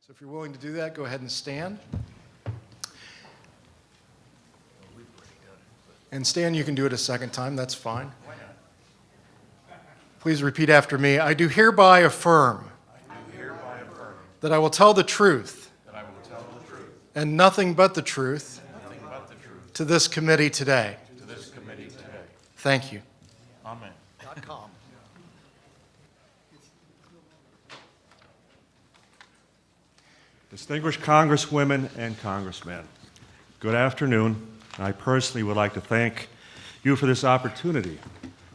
So if you're willing to do that, go ahead and stand. And Stan, you can do it a second time, that's fine. Please repeat after me. I do hereby affirm that I will tell the truth and nothing but the truth to this committee today. Thank you. Amen. .com. Distinguished Congresswomen and Congressmen, good afternoon. I personally would like to thank you for this opportunity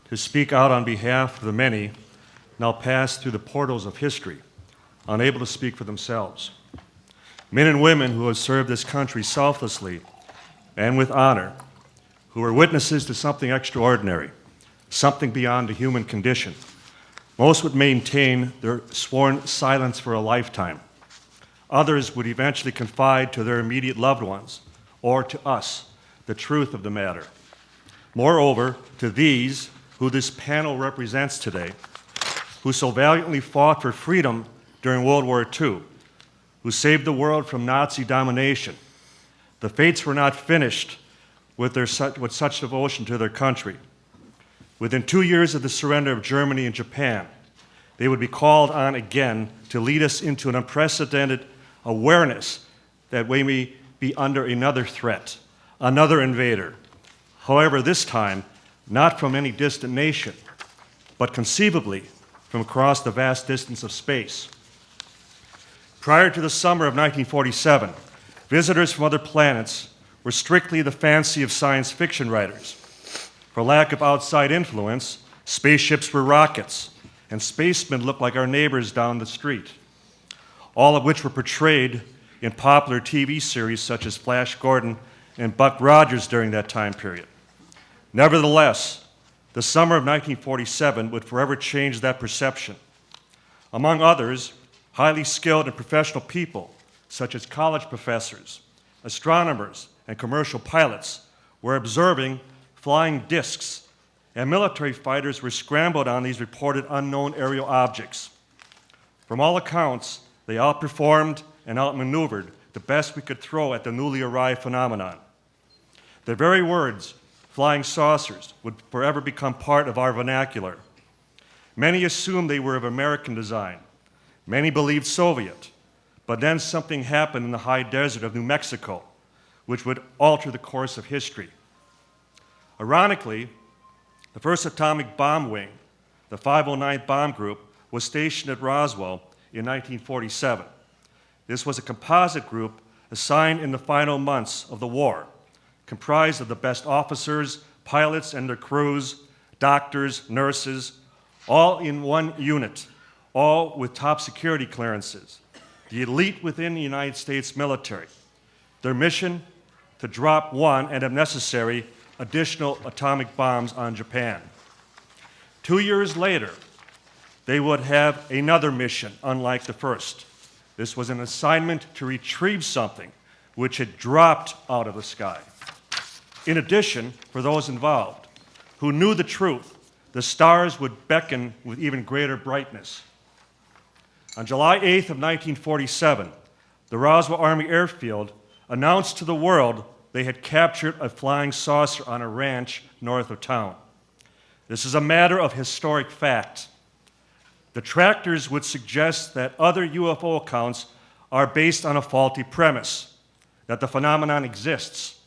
to speak out on behalf of the many now passed through the portals of history, unable to speak for themselves. Men and women who have served this country selflessly and with honor, who are witnesses to something extraordinary, something beyond the human condition. Most would maintain their sworn silence for a lifetime. Others would eventually confide to their immediate loved ones, or to us, the truth of the matter. Moreover, to these who this panel represents today, who so valiantly fought for freedom during World War II, who saved the world from Nazi domination, the fates were not finished with such devotion to their country. Within 2 years of the surrender of Germany and Japan, they would be called on again to lead us into an unprecedented awareness that we may be under another threat, another invader. However, this time, not from any distant nation, but conceivably from across the vast distance of space. Prior to the summer of 1947, visitors from other planets were strictly the fancy of science fiction writers. For lack of outside influence, spaceships were rockets, and spacemen looked like our neighbors down the street, all of which were portrayed in popular TV series such as Flash Gordon and Buck Rogers during that time period. Nevertheless, the summer of 1947 would forever change that perception. Among others, highly skilled and professional people, such as college professors, astronomers, and commercial pilots, were observing flying discs, and military fighters were scrambled on these reported unknown aerial objects. From all accounts, they outperformed and outmaneuvered the best we could throw at the newly arrived phenomenon. Their very words, flying saucers, would forever become part of our vernacular. Many assumed they were of American design. Many believed Soviet. But then something happened in the high desert of New Mexico, which would alter the course of history. Ironically, the first atomic bomb wing, the 509th Bomb Group, was stationed at Roswell in 1947. This was a composite group assigned in the final months of the war, comprised of the best officers, pilots and their crews, doctors, nurses, all in one unit, all with top security clearances, the elite within the United States military. Their mission, to drop one, and if necessary, additional atomic bombs on Japan. 2 years later, they would have another mission, unlike the first. This was an assignment to retrieve something which had dropped out of the sky. In addition, for those involved who knew the truth, the stars would beckon with even greater brightness. On July 8th of 1947, the Roswell Army Airfield announced to the world they had captured a flying saucer on a ranch north of town. This is a matter of historic fact. Detractors would suggest that other UFO accounts are based on a faulty premise, that the phenomenon exists.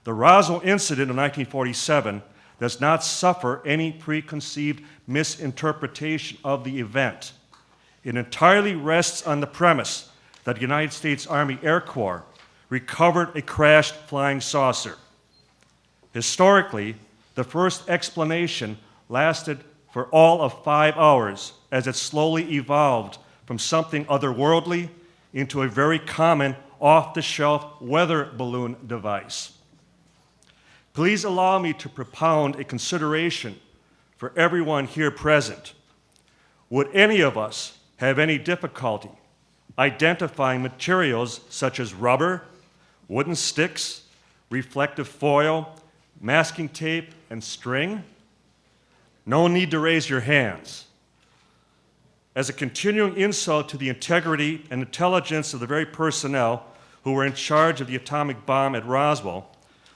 The Roswell incident of 1947 does not suffer any preconceived misinterpretation of the event. It entirely rests on the premise that the United States Army Air Corps recovered a crashed flying saucer. Historically, the first explanation lasted for all of 5 hours as it slowly evolved from something otherworldly into a very common off-the-shelf weather balloon device. Please allow me to propound a consideration for everyone here present. Would any of us have any difficulty identifying materials such as rubber, wooden sticks, reflective foil, masking tape, and string? No need to raise your hands. as a continuing insult to the integrity and intelligence of the very personnel who were in charge of the atomic bomb at Roswell,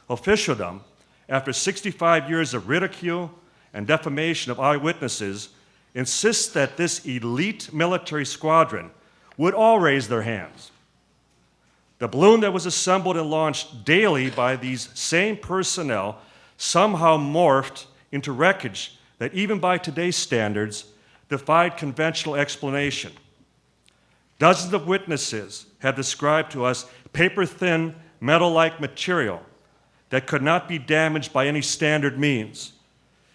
officialdom, after 65 years of ridicule and defamation of eyewitnesses, insists that this elite military squadron would all raise their hands. The balloon that was assembled and launched daily by these same personnel somehow morphed into wreckage that even by today's standards defied conventional explanation. Dozens of witnesses have described to us paper-thin, metal-like material that could not be damaged by any standard means.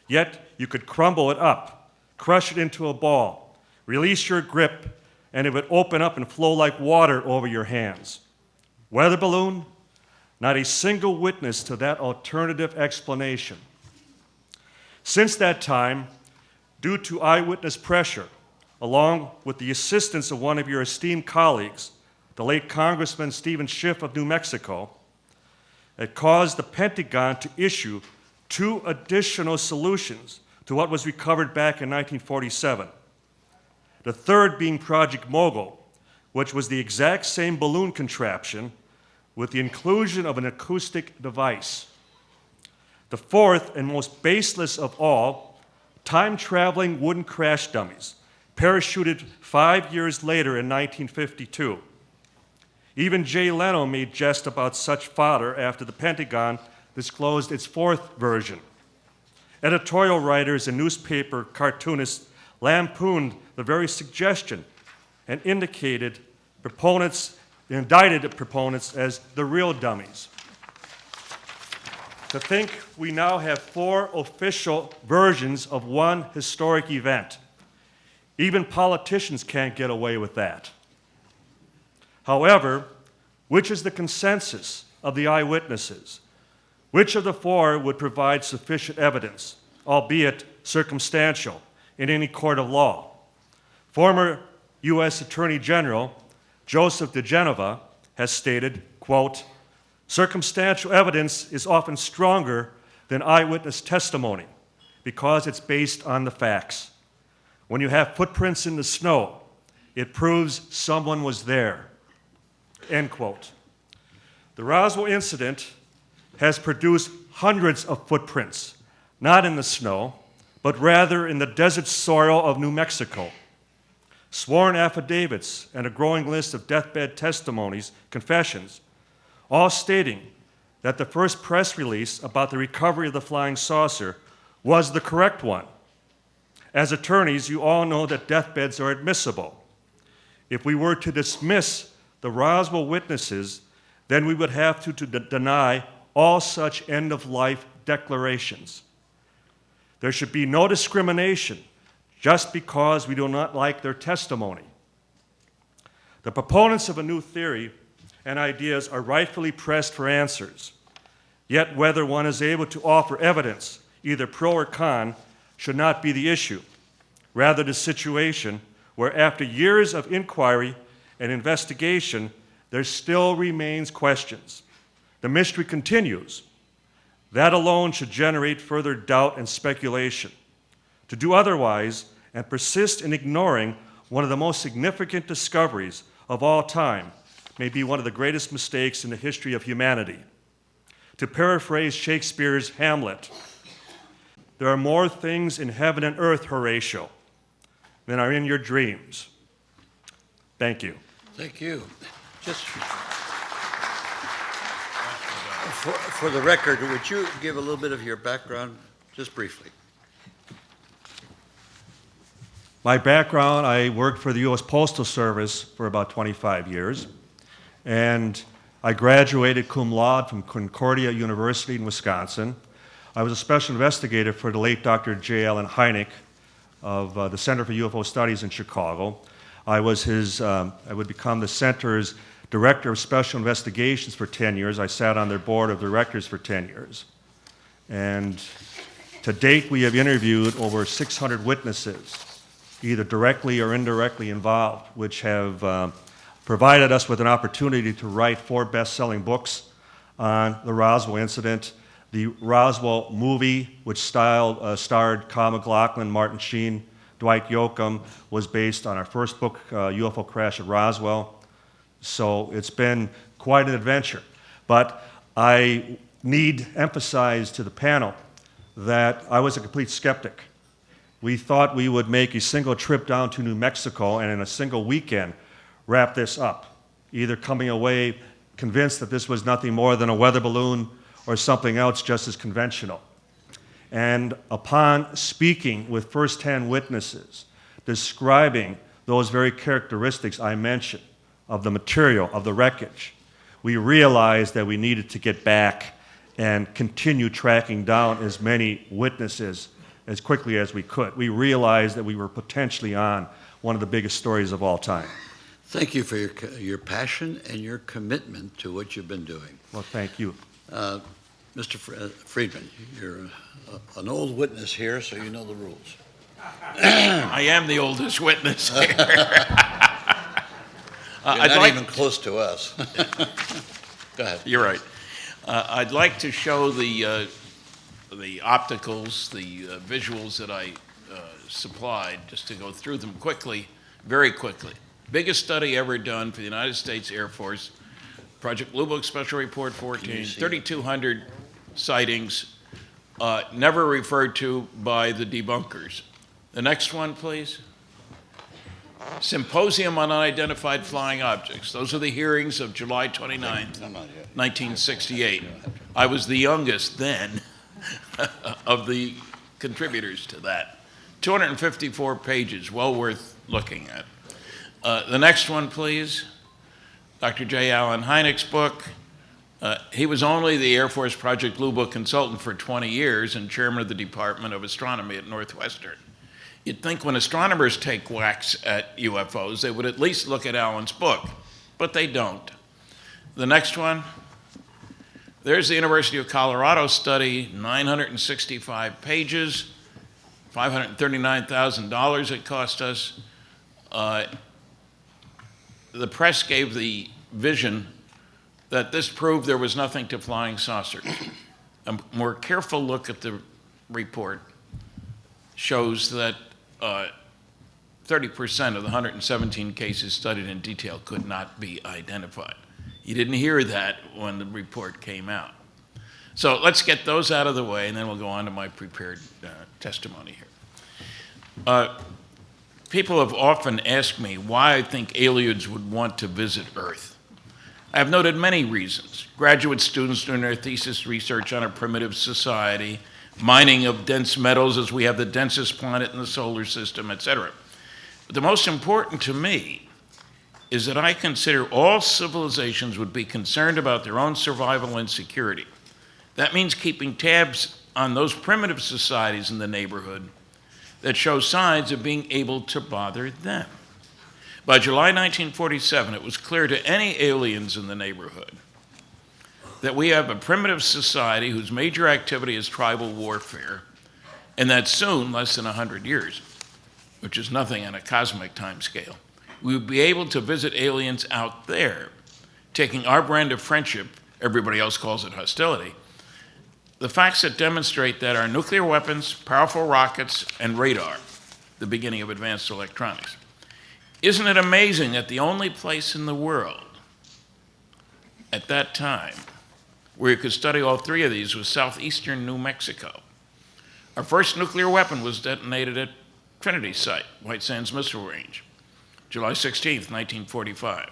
Yet you could crumble it up, crush it into a ball, release your grip, and it would open up and flow like water over your hands. Weather balloon? Not a single witness to that alternative explanation. Since that time, due to eyewitness pressure, along with the assistance of one of your esteemed colleagues, the late Congressman Stephen Schiff of New Mexico, it caused the Pentagon to issue 2 additional solutions to what was recovered back in 1947. The third being Project Mogul, which was the exact same balloon contraption with the inclusion of an acoustic device. The fourth and most baseless of all, time-traveling wooden crash dummies, parachuted 5 years later in 1952. Even Jay Leno made jest about such fodder after the Pentagon disclosed its fourth version. Editorial writers and newspaper cartoonists lampooned the very suggestion and indicted indicted proponents as the real dummies. To think we now have 4 official versions of one historic event. Even politicians can't get away with that. However, which is the consensus of the eyewitnesses? Which of the 4 would provide sufficient evidence, albeit circumstantial, in any court of law? Former U.S. Attorney General Joseph DeGenova has stated, quote, "Circumstantial evidence is often stronger than eyewitness testimony because it's based on the facts. When you have footprints in the snow, it proves someone was there." End quote. The Roswell incident has produced hundreds of footprints, not in the snow, but rather in the desert soil of New Mexico. Sworn affidavits and a growing list of deathbed testimonies, confessions, all stating that the first press release about the recovery of the flying saucer was the correct one. As attorneys, you all know that deathbeds are admissible. If we were to dismiss the Roswell witnesses, then we would have to deny all such end-of-life declarations. There should be no discrimination just because we do not like their testimony. The proponents of a new theory and ideas are rightfully pressed for answers. Yet whether one is able to offer evidence, either pro or con, should not be the issue. Rather, the situation where after years of inquiry and investigation, there still remains questions. The mystery continues. That alone should generate further doubt and speculation. To do otherwise and persist in ignoring one of the most significant discoveries of all time may be one of the greatest mistakes in the history of humanity. To paraphrase Shakespeare's Hamlet, there are more things in heaven and earth, Horatio, than are in your dreams. Thank you. Thank you. Just for the record, would you give a little bit of your background, just briefly? My background, I worked for the U.S. Postal Service for about 25 years, and I graduated cum laude from Concordia University in Wisconsin. I was a special investigator for the late Dr. J. Allen Hynek of the Center for UFO Studies in Chicago. I would become the center's director of special investigations for 10 years. I sat on their board of directors for 10 years. And to date, we have interviewed over 600 witnesses, either directly or indirectly involved, which have provided us with an opportunity to write 4 best-selling books on the Roswell incident. The Roswell movie, which starred Kyle MacLachlan, Martin Sheen, Dwight Yoakam was based on our first book, UFO Crash at Roswell. So it's been quite an adventure. But I need emphasize to the panel that I was a complete skeptic. We thought we would make a single trip down to New Mexico and in a single weekend wrap this up, either coming away convinced that this was nothing more than a weather balloon or something else just as conventional. And upon speaking with firsthand witnesses, describing those very characteristics I mentioned of the material, of the wreckage, we realized that we needed to get back and continue tracking down as many witnesses as quickly as we could. We realized that we were potentially on one of the biggest stories of all time. Thank you for your passion and your commitment to what you've been doing. Well, thank you. Mr. Friedman, you're an old witness here, so you know the rules. I am the oldest witness here. You're not even close to us. Go ahead. You're right. I'd like to show the opticals, the visuals that I supplied, just to go through them quickly, very quickly. Biggest study ever done for the United States Air Force, Project Blue Book Special Report 14, 3,200 sightings, never referred to by the debunkers. The next one, please. Symposium on Unidentified Flying Objects. Those are the hearings of July 29th, 1968. I was the youngest then of the contributors to that. 254 pages, well worth looking at. The next one, please. Dr. J. Allen Hynek's book. He was only the Air Force Project Blue Book consultant for 20 years and chairman of the Department of Astronomy at Northwestern. You'd think when astronomers take whacks at UFOs, they would at least look at Allen's book, but they don't. The next one. There's the University of Colorado study, 965 pages, $539,000 it cost us. The press gave the vision that this proved there was nothing to flying saucers. A more careful look at the report shows that 30% of the 117 cases studied in detail could not be identified. You didn't hear that when the report came out. So let's get those out of the way, and then we'll go on to my prepared testimony here. People have often asked me why I think aliens would want to visit Earth. I have noted many reasons. Graduate students doing their thesis research on a primitive society, mining of dense metals as we have the densest planet in the solar system, etc. But the most important to me is that I consider all civilizations would be concerned about their own survival and security. That means keeping tabs on those primitive societies in the neighborhood that show signs of being able to bother them. By July 1947, it was clear to any aliens in the neighborhood that we have a primitive society whose major activity is tribal warfare, and that soon, less than 100 years, which is nothing on a cosmic time scale, we would be able to visit aliens out there, taking our brand of friendship, everybody else calls it hostility, the facts that demonstrate that our nuclear weapons, powerful rockets, and radar, the beginning of advanced electronics. Isn't it amazing that the only place in the world at that time where you could study all three of these was southeastern New Mexico? Our first nuclear weapon was detonated at Trinity Site, White Sands Missile Range, July 16th, 1945.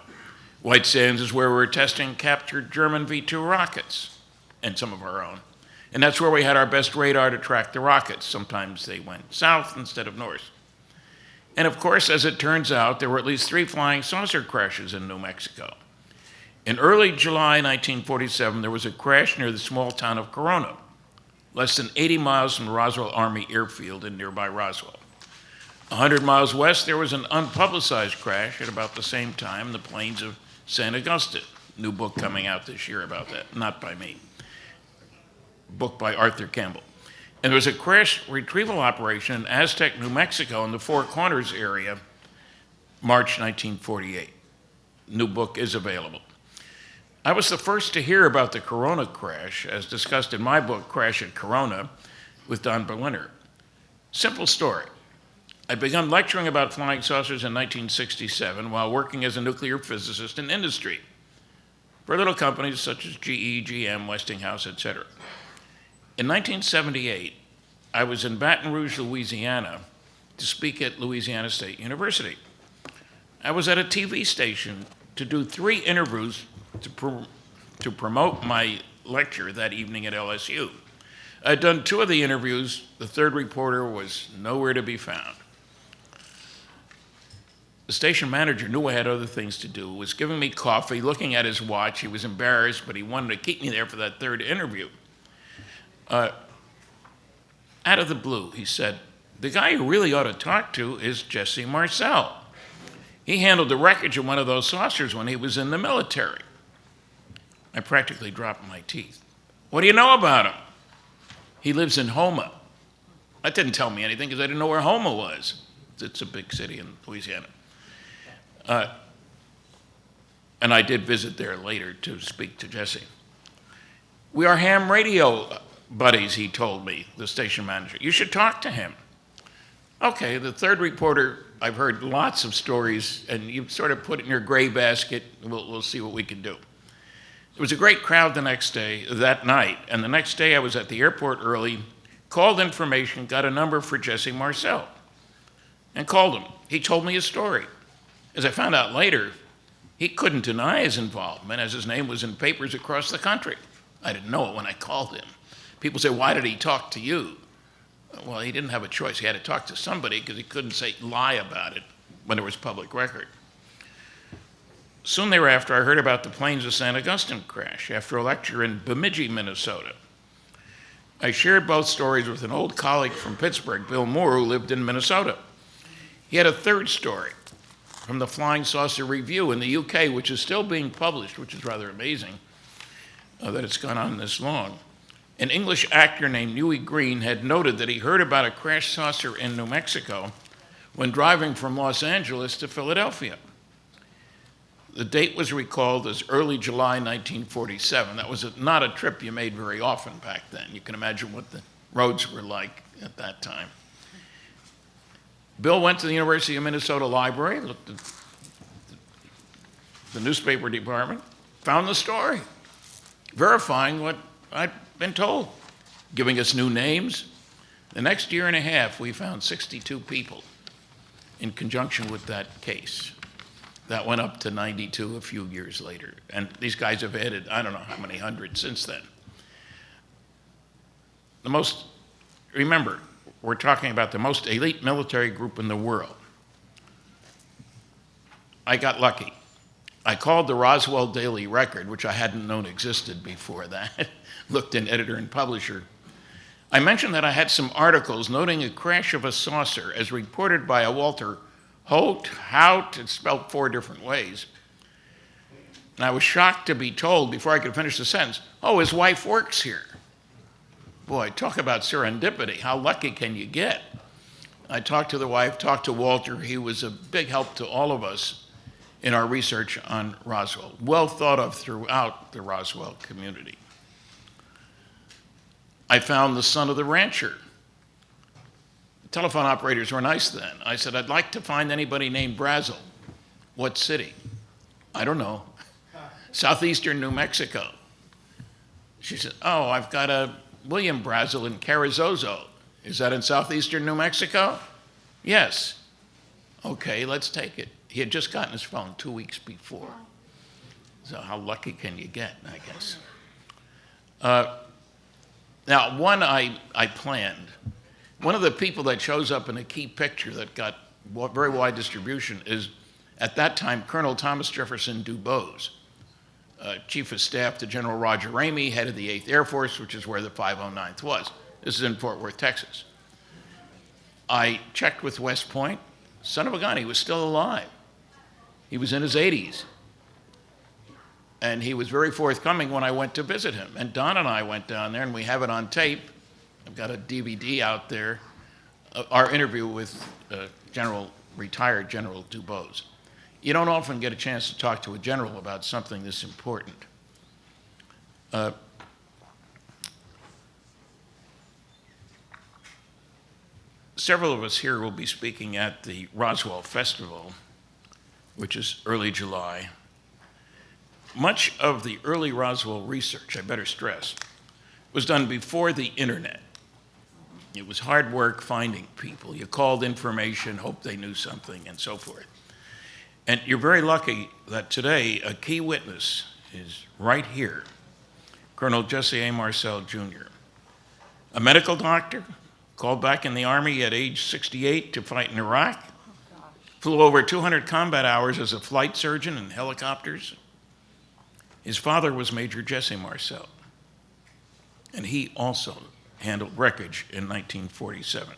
White Sands is where we were testing captured German V-2 rockets and some of our own. And that's where we had our best radar to track the rockets. Sometimes they went south instead of north. And of course, as it turns out, there were at least 3 flying saucer crashes in New Mexico. In early July 1947, there was a crash near the small town of Corona, less than 80 miles from the Roswell Army Airfield in nearby Roswell. 100 miles west, there was an unpublicized crash at about the same time in the plains of St. Augustine. New book coming out this year about that, not by me. Book by Arthur Campbell. And there was a crash retrieval operation in Aztec, New Mexico in the Four Corners area, March 1948. New book is available. I was the first to hear about the Corona crash, as discussed in my book, Crash at Corona, with Don Berliner. Simple story. I began lecturing about flying saucers in 1967 while working as a nuclear physicist in industry for little companies such as GE, GM, Westinghouse, etc. In 1978, I was in Baton Rouge, Louisiana, to speak at Louisiana State University. I was at a TV station to do 3 interviews to promote my lecture that evening at LSU. I'd done 2 of the interviews. The third reporter was nowhere to be found. The station manager knew I had other things to do, was giving me coffee, looking at his watch. He was embarrassed, but he wanted to keep me there for that third interview. Out of the blue, he said, "The guy you really ought to talk to is Jesse Marcel. He handled the wreckage of one of those saucers when he was in the military." I practically dropped my teeth. "What do you know about him?" "He lives in Houma." That didn't tell me anything because I didn't know where Houma was. It's a big city in Louisiana. And I did visit there later to speak to Jesse. "We are ham radio buddies," he told me, the station manager. "You should talk to him." Okay, the third reporter, I've heard lots of stories, and you sort of put it in your gray basket. We'll see what we can do. There was a great crowd that night, and the next day I was at the airport early, called information, got a number for Jesse Marcel, and called him. He told me his story. As I found out later, he couldn't deny his involvement, as his name was in papers across the country. I didn't know it when I called him. People say, "Why did he talk to you?" Well, he didn't have a choice. He had to talk to somebody because he couldn't lie about it when there was public record. Soon thereafter, I heard about the planes of St. Augustine crash after a lecture in Bemidji, Minnesota. I shared both stories with an old colleague from Pittsburgh, Bill Moore, who lived in Minnesota. He had a third story from the Flying Saucer Review in the UK, which is still being published, which is rather amazing that it's gone on this long. An English actor named Huey Green had noted that he heard about a crashed saucer in New Mexico when driving from Los Angeles to Philadelphia. The date was recalled as early July 1947. That was not a trip you made very often back then. You can imagine what the roads were like at that time. Bill went to the University of Minnesota Library, looked at the newspaper department, found the story, verifying what I'd been told, giving us new names. The next year and a half, we found 62 people in conjunction with that case. That went up to 92 a few years later. And these guys have added, I don't know how many hundred since then. Remember, we're talking about the most elite military group in the world. I got lucky. I called the Roswell Daily Record, which I hadn't known existed before that, looked in editor and publisher. I mentioned that I had some articles noting a crash of a saucer as reported by a Walter Hout, it's spelled 4 different ways. And I was shocked to be told, before I could finish the sentence, "Oh, his wife works here." Boy, talk about serendipity. How lucky can you get? I talked to the wife, talked to Walter. He was a big help to all of us in our research on Roswell, well thought of throughout the Roswell community. I found the son of the rancher. Telephone operators were nice then. I said, "I'd like to find anybody named Brazel." "What city?" "I don't know." "Southeastern New Mexico." She said, "Oh, I've got a William Brazel in Carrizozo." "Is that in southeastern New Mexico?" "Yes." "Okay, let's take it." He had just gotten his phone 2 weeks before. So how lucky can you get, I guess? Now, one I planned. One of the people that shows up in a key picture that got very wide distribution is, at that time, Colonel Thomas Jefferson Dubose, Chief of Staff to General Roger Ramey, head of the 8th Air Force, which is where the 509th was. This is in Fort Worth, Texas. I checked with West Point. Son of a gun, he was still alive. He was in his 80s. And he was very forthcoming when I went to visit him. And Don and I went down there, and we have it on tape. I've got a DVD out there, our interview with retired General Dubose. You don't often get a chance to talk to a general about something this important. several of us here will be speaking at the Roswell Festival, which is early July. Much of the early Roswell research, I better stress, was done before the internet. It was hard work finding people. You called information, hoped they knew something, and so forth. And you're very lucky that today a key witness is right here, Colonel Jesse A. Marcel, Jr., a medical doctor, called back in the Army at age 68 to fight in Iraq, flew over 200 combat hours as a flight surgeon in helicopters. His father was Major Jesse Marcel, and he also handled wreckage in 1947.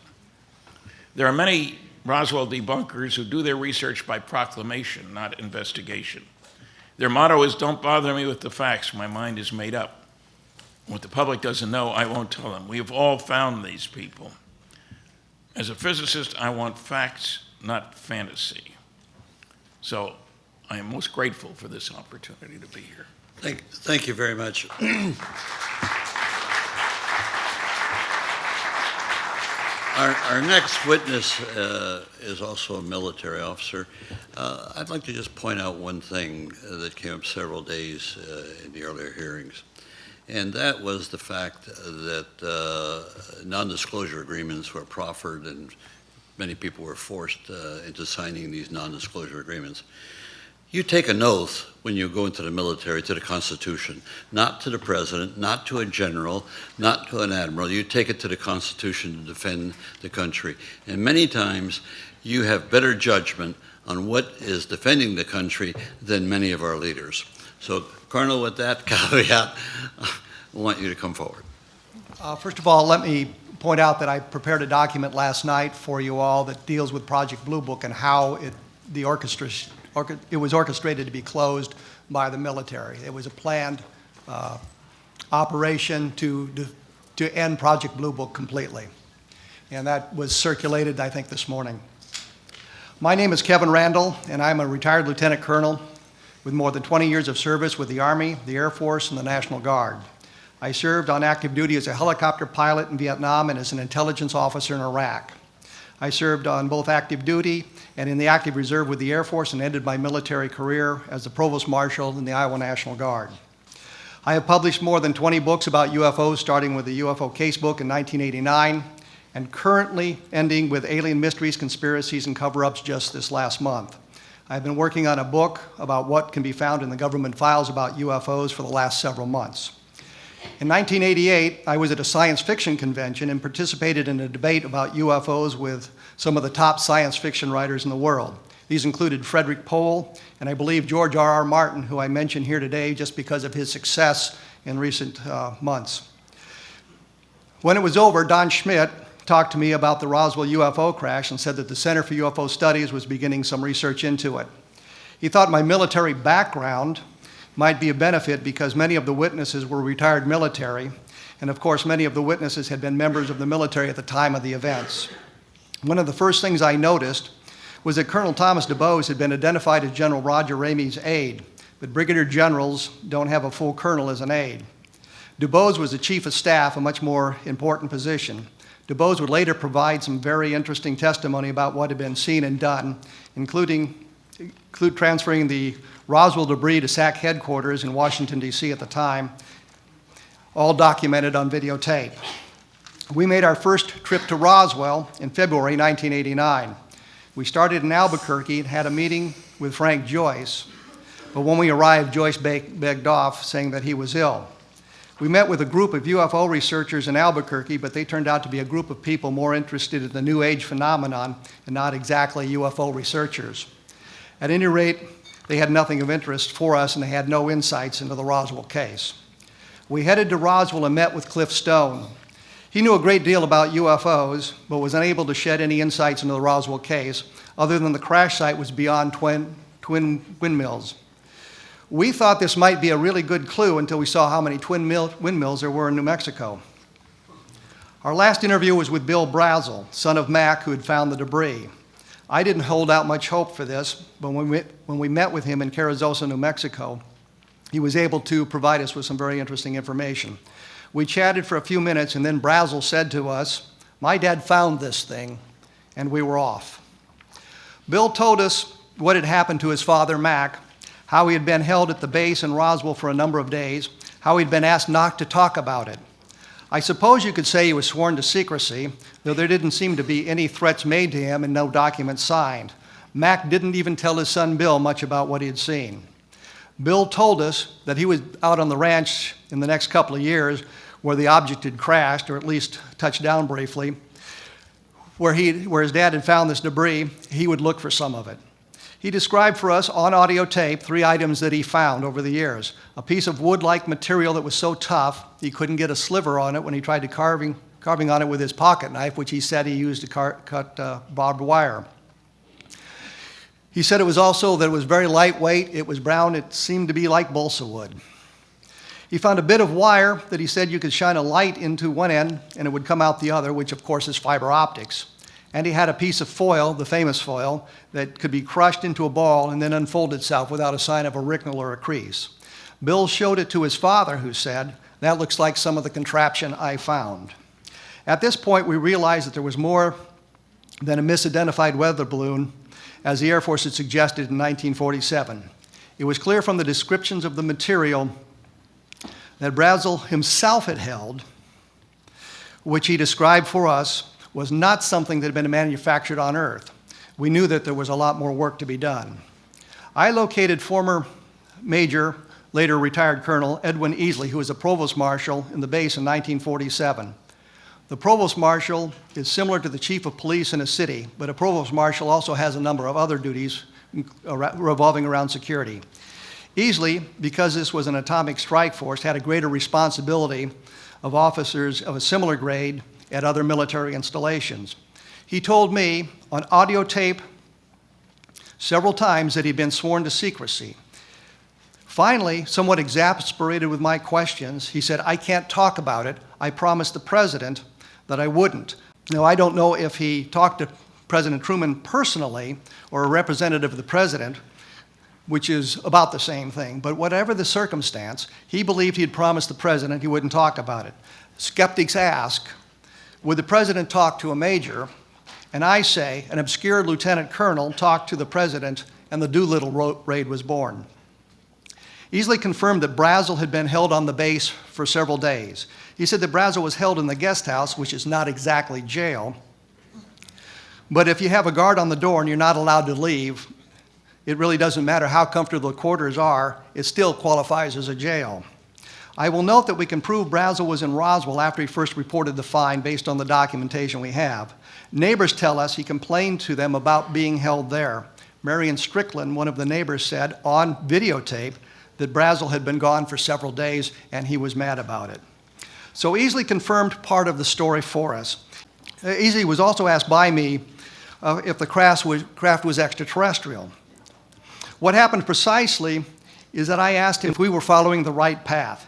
There are many Roswell debunkers who do their research by proclamation, not investigation. Their motto is, "Don't bother me with the facts, my mind is made up. What the public doesn't know, I won't tell them." We have all found these people. As a physicist, I want facts, not fantasy. So I am most grateful for this opportunity to be here. Thank you very much. Our next witness is also a military officer. I'd like to just point out one thing that came up several days in the earlier hearings, and that was the fact that non-disclosure agreements were proffered and many people were forced into signing these non-disclosure agreements. You take an oath when you go into the military to the Constitution, not to the president, not to a general, not to an admiral. You take it to the Constitution to defend the country. And many times you have better judgment on what is defending the country than many of our leaders. So, Colonel, with that caveat, I want you to come forward. First of all, let me point out that I prepared a document last night for you all that deals with Project Blue Book and how it was orchestrated to be closed by the military. It was a planned operation to end Project Blue Book completely. And that was circulated, I think, this morning. My name is Kevin Randall, and I'm a retired lieutenant colonel with more than 20 years of service with the Army, the Air Force, and the National Guard. I served on active duty as a helicopter pilot in Vietnam and as an intelligence officer in Iraq. I served on both active duty and in the active reserve with the Air Force and ended my military career as the Provost Marshal in the Iowa National Guard. I have published more than 20 books about UFOs, starting with the UFO Casebook in 1989, and currently ending with Alien Mysteries, Conspiracies, and Cover-Ups just this last month. I've been working on a book about what can be found in the government files about UFOs for the last several months. In 1988, I was at a science fiction convention and participated in a debate about UFOs with some of the top science fiction writers in the world. These included Frederick Pohl and I believe George R.R. Martin, who I mention here today just because of his success in recent months. When it was over, Don Schmidt talked to me about the Roswell UFO crash and said that the Center for UFO Studies was beginning some research into it. He thought my military background might be a benefit because many of the witnesses were retired military, and of course many of the witnesses had been members of the military at the time of the events. One of the first things I noticed was that Colonel Thomas DuBose had been identified as General Roger Ramey's aide, but brigadier generals don't have a full colonel as an aide. DuBose was the chief of staff, a much more important position. DuBose would later provide some very interesting testimony about what had been seen and done, include transferring the Roswell debris to SAC headquarters in Washington, D.C. at the time, all documented on videotape. We made our first trip to Roswell in February 1989. We started in Albuquerque and had a meeting with Frank Joyce, but when we arrived, Joyce begged off, saying that he was ill. We met with a group of UFO researchers in Albuquerque, but they turned out to be a group of people more interested in the New Age phenomenon and not exactly UFO researchers. At any rate, they had nothing of interest for us, and they had no insights into the Roswell case. We headed to Roswell and met with Cliff Stone. He knew a great deal about UFOs, but was unable to shed any insights into the Roswell case, other than the crash site was beyond twin windmills. We thought this might be a really good clue until we saw how many windmills there were in New Mexico. Our last interview was with Bill Brazel, son of Mac, who had found the debris. I didn't hold out much hope for this, but when we met with him in Carrizosa, New Mexico, he was able to provide us with some very interesting information. We chatted for a few minutes, and then Brazel said to us, "My dad found this thing. and we were off. Bill told us what had happened to his father, Mac, how he had been held at the base in Roswell for a number of days, how he'd been asked not to talk about it. I suppose you could say he was sworn to secrecy, though there didn't seem to be any threats made to him and no documents signed. Mac didn't even tell his son Bill much about what he had seen. Bill told us that he was out on the ranch in the next couple of years where the object had crashed, or at least touched down briefly, where his dad had found this debris. He would look for some of it. He described for us on audio tape 3 items that he found over the years. A piece of wood-like material that was so tough he couldn't get a sliver on it when he tried to carving on it with his pocket knife, which he said he used to cut barbed wire. He said it was also that it was very lightweight, it was brown, it seemed to be like balsa wood. He found a bit of wire that he said you could shine a light into one end and it would come out the other, which of course is fiber optics. And he had a piece of foil, the famous foil, that could be crushed into a ball and then unfold itself without a sign of a wrinkle or a crease. Bill showed it to his father, who said, "That looks like some of the contraption I found." At this point, we realized that there was more than a misidentified weather balloon, as the Air Force had suggested in 1947. It was clear from the descriptions of the material that Brazel himself had held, which he described for us, was not something that had been manufactured on Earth. We knew that there was a lot more work to be done. I located former Major, later retired Colonel, Edwin Easley, who was a Provost Marshal in the base in 1947. The Provost Marshal is similar to the Chief of Police in a city, but a Provost Marshal also has a number of other duties revolving around security. Easley, because this was an atomic strike force, had a greater responsibility of officers of a similar grade at other military installations. He told me on audio tape several times that he'd been sworn to secrecy. Finally, somewhat exasperated with my questions, he said, "I can't talk about it. I promised the president that I wouldn't." Now, I don't know if he talked to President Truman personally or a representative of the president, which is about the same thing, but whatever the circumstance, he believed he had promised the president he wouldn't talk about it. Skeptics ask, would the president talk to a major? And I say, an obscure lieutenant colonel talked to the president and the Doolittle raid was born. Easley confirmed that Brazel had been held on the base for several days. He said that Brazel was held in the guest house, which is not exactly jail, but if you have a guard on the door and you're not allowed to leave, it really doesn't matter how comfortable the quarters are, it still qualifies as a jail. I will note that we can prove Brazel was in Roswell after he first reported the find based on the documentation we have. Neighbors tell us he complained to them about being held there. Marion Strickland, one of the neighbors, said on videotape that Brazel had been gone for several days and he was mad about it. So Easley confirmed part of the story for us. Easley was also asked by me if the craft was extraterrestrial. What happened precisely is that I asked him if we were following the right path.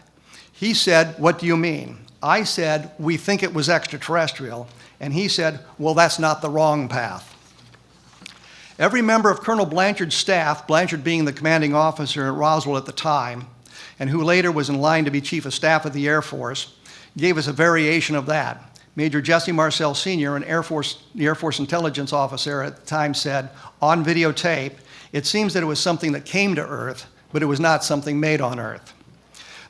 He said, "What do you mean?" I said, "We think it was extraterrestrial." And he said, "Well, that's not the wrong path." Every member of Colonel Blanchard's staff, Blanchard being the commanding officer at Roswell at the time, and who later was in line to be Chief of Staff of the Air Force, gave us a variation of that. Major Jesse Marcel Sr., the Air Force intelligence officer at the time, said, on videotape, "It seems that it was something that came to Earth, but it was not something made on Earth."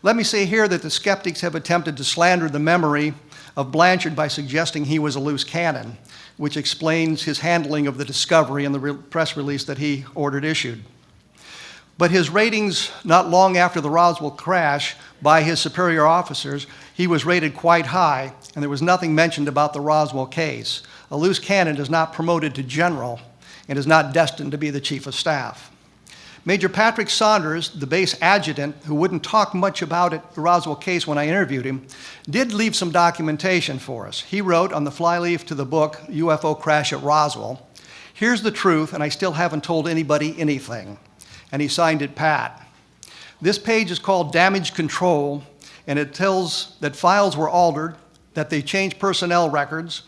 Let me say here that the skeptics have attempted to slander the memory of Blanchard by suggesting he was a loose cannon, which explains his handling of the discovery in the press release that he ordered issued. But his ratings, not long after the Roswell crash, by his superior officers, he was rated quite high, and there was nothing mentioned about the Roswell case. A loose cannon is not promoted to general and is not destined to be the chief of staff. Major Patrick Saunders, the base adjutant, who wouldn't talk much about it, the Roswell case when I interviewed him, did leave some documentation for us. He wrote on the flyleaf to the book, UFO Crash at Roswell, "Here's the truth, and I still haven't told anybody anything." And he signed it Pat. This page is called Damage Control, and it tells that files were altered, that they changed personnel records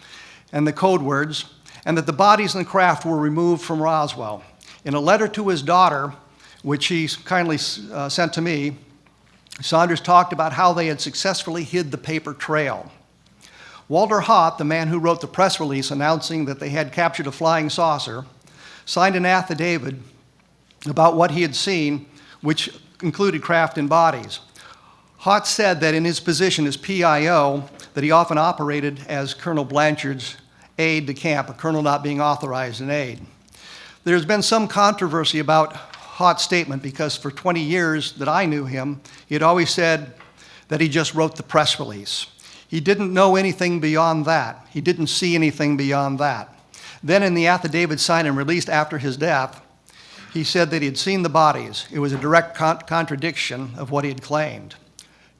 and the code words, and that the bodies and craft were removed from Roswell. In a letter to his daughter, which he kindly sent to me, Saunders talked about how they had successfully hid the paper trail. Walter Haut, the man who wrote the press release announcing that they had captured a flying saucer, signed an affidavit about what he had seen, which included craft and bodies. Haut said that in his position as PIO, that he often operated as Colonel Blanchard's aide de camp, a colonel not being authorized an aide. There's been some controversy about Haut's statement because for 20 years that I knew him, he had always said that he just wrote the press release. He didn't know anything beyond that. He didn't see anything beyond that. Then in the affidavit signed and released after his death, he said that he had seen the bodies. It was a direct contradiction of what he had claimed.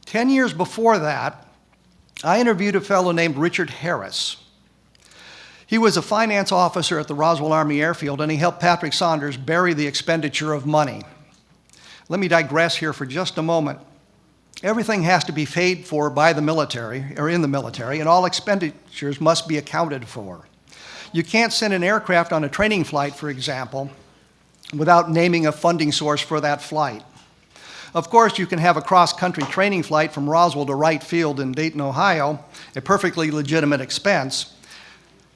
10 years before that, I interviewed a fellow named Richard Harris. He was a finance officer at the Roswell Army Airfield, and he helped Patrick Saunders bury the expenditure of money. Let me digress here for just a moment. Everything has to be paid for by the military, or in the military, and all expenditures must be accounted for. You can't send an aircraft on a training flight, for example, without naming a funding source for that flight. Of course, you can have a cross-country training flight from Roswell to Wright Field in Dayton, Ohio, a perfectly legitimate expense.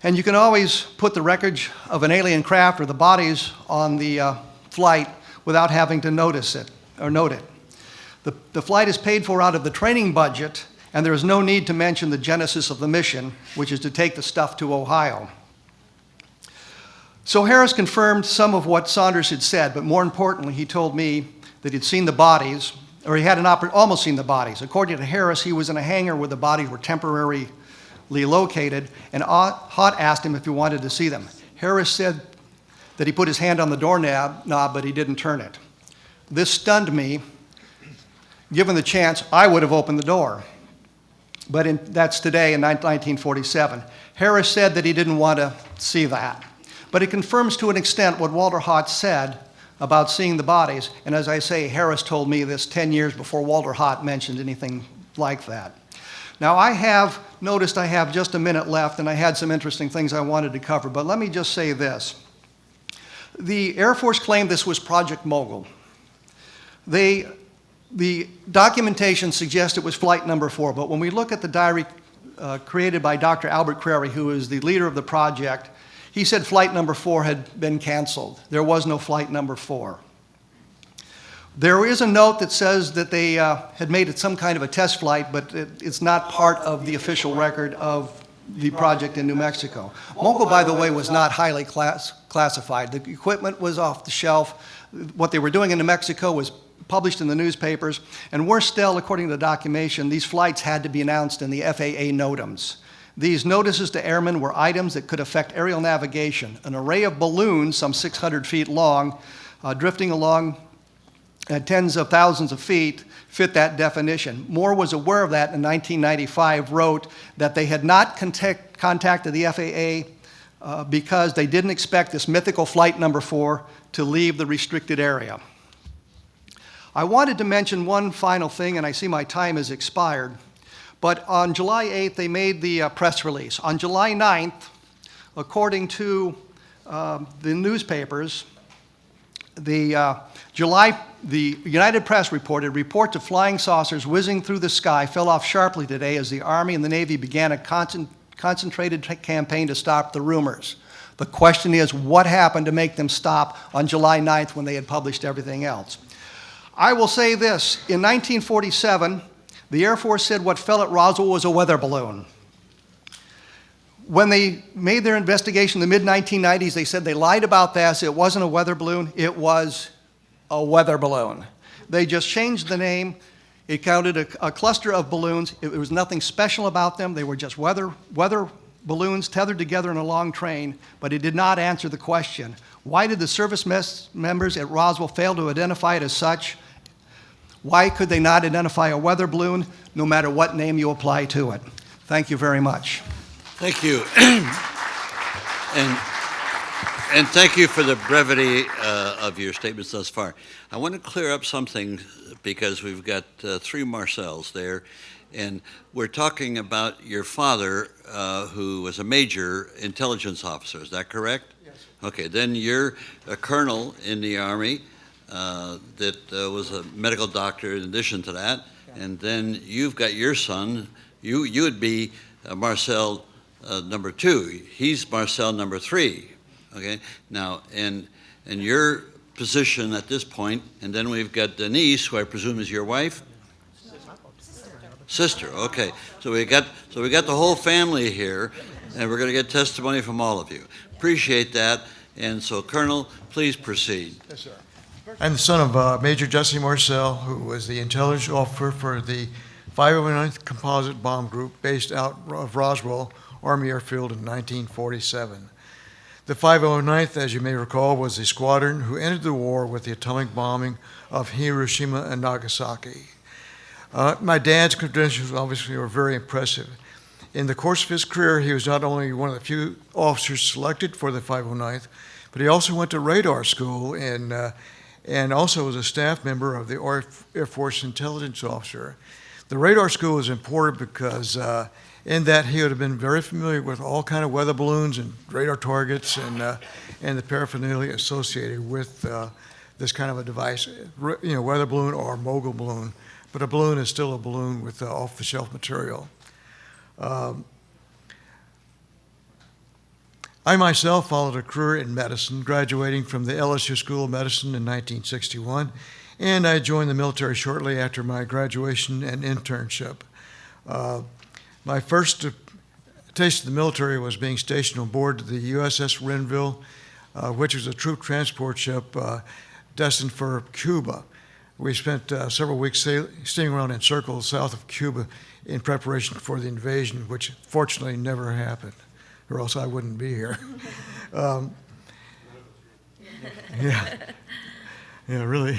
And you can always put the wreckage of an alien craft or the bodies on the flight without having to notice it or note it. The flight is paid for out of the training budget, and there is no need to mention the genesis of the mission, which is to take the stuff to Ohio. So Harris confirmed some of what Saunders had said, but more importantly, he told me that he'd seen the bodies, or he had almost seen the bodies. According to Harris, he was in a hangar where the bodies were temporarily located, and Haut asked him if he wanted to see them. Harris said that he put his hand on the doorknob, but he didn't turn it. This stunned me. Given the chance, I would have opened the door. But that's today in 1947. Harris said that he didn't want to see that. But it confirms to an extent what Walter Haut said about seeing the bodies. And as I say, Harris told me this 10 years before Walter Haut mentioned anything like that. Now, I have noticed I have just a minute left, and I had some interesting things I wanted to cover. But let me just say this. The Air Force claimed this was Project Mogul. The documentation suggests it was flight number 4, but when we look at the diary created by Dr. Albert Crary, who is the leader of the project, he said flight number 4 had been canceled. There was no flight number 4. There is a note that says that they had made it some kind of a test flight, but it's not part of the official record of the project in New Mexico. Mogul, by the way, was not highly classified. The equipment was off the shelf. What they were doing in New Mexico was published in the newspapers, and worse still, according to the documentation, these flights had to be announced in the FAA NOTAMs. These notices to airmen were items that could affect aerial navigation. An array of balloons, some 600 feet long, drifting along at tens of thousands of feet, fit that definition. Moore was aware of that in 1995, wrote that they had not contacted the FAA because they didn't expect this mythical flight number 4 to leave the restricted area. I wanted to mention one final thing, and I see my time has expired, but on July 8th, they made the press release. On July 9th, according to the newspapers, the United Press reported, reports of flying saucers whizzing through the sky fell off sharply today as the Army and the Navy began a concentrated campaign to stop the rumors. The question is, what happened to make them stop on July 9th when they had published everything else? I will say this, in 1947, the Air Force said what fell at Roswell was a weather balloon. When they made their investigation in the mid-1990s, they said they lied about this. It wasn't a weather balloon, it was a weather balloon. They just changed the name. It counted a cluster of balloons. It was nothing special about them. They were just weather balloons tethered together in a long train, but it did not answer the question. Why did the service members at Roswell fail to identify it as such? Why could they not identify a weather balloon, no matter what name you apply to it? Thank you very much. Thank you. And thank you for the brevity of your statements thus far. I want to clear up something because we've got 3 Marcells there, and we're talking about your father, who was a major intelligence officer. Is that correct? Yes. Okay, then you're a colonel in the Army that was a medical doctor in addition to that, and then you've got your son. You would be Marcel number 2. He's Marcel number 3. Okay. Now, and your position at this point, and then we've got Denise, who I presume is your wife. Sister. Okay. So we got the whole family here, and we're going to get testimony from all of you. Appreciate that. And so, Colonel, please proceed. Yes, sir. I'm the son of Major Jesse Marcel, who was the intelligence officer for the 509th Composite Bomb Group based out of Roswell Army Airfield in 1947. The 509th, as you may recall, was the squadron who entered the war with the atomic bombing of Hiroshima and Nagasaki. My dad's credentials obviously were very impressive. In the course of his career, he was not only one of the few officers selected for the 509th, but he also went to radar school and also was a staff member of the Air Force intelligence officer. The radar school was important because in that he would have been very familiar with all kind of weather balloons and radar targets and the paraphernalia associated with this kind of a device, weather balloon or mogul balloon. But a balloon is still a balloon with off-the-shelf material. I myself followed a career in medicine, graduating from the LSU School of Medicine in 1961, and I joined the military shortly after my graduation and internship. My first taste of the military was being stationed on board the USS Renville, which was a troop transport ship destined for Cuba. We spent several weeks sailing around in circles south of Cuba in preparation for the invasion, which fortunately never happened, or else I wouldn't be here. Yeah, really.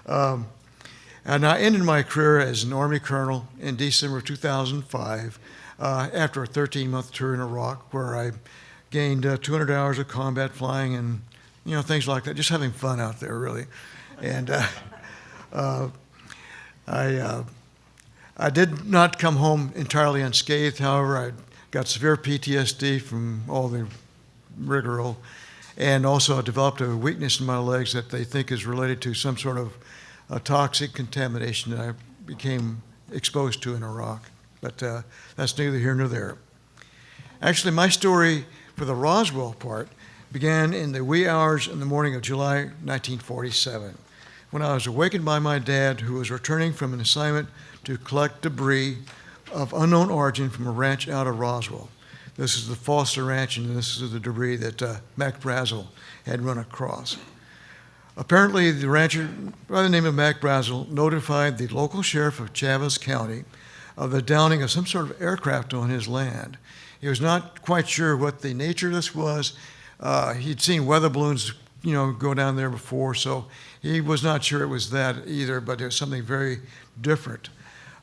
And I ended my career as an Army colonel in December of 2005 after a 13-month tour in Iraq, where I gained 200 hours of combat flying and things like that, just having fun out there, really. And I did not come home entirely unscathed. However, I got severe PTSD from all the rigmarole, and also developed a weakness in my legs that they think is related to some sort of toxic contamination that I became exposed to in Iraq. But that's neither here nor there. Actually, my story for the Roswell part began in the wee hours in the morning of July 1947, when I was awakened by my dad, who was returning from an assignment to collect debris of unknown origin from a ranch out of Roswell. This is the Foster Ranch, and this is the debris that Mac Brazel had run across. Apparently, the rancher by the name of Mac Brazel notified the local sheriff of Chavez County of the downing of some sort of aircraft on his land. He was not quite sure what the nature of this was. He'd seen weather balloons, go down there before, so he was not sure it was that either, but it was something very different.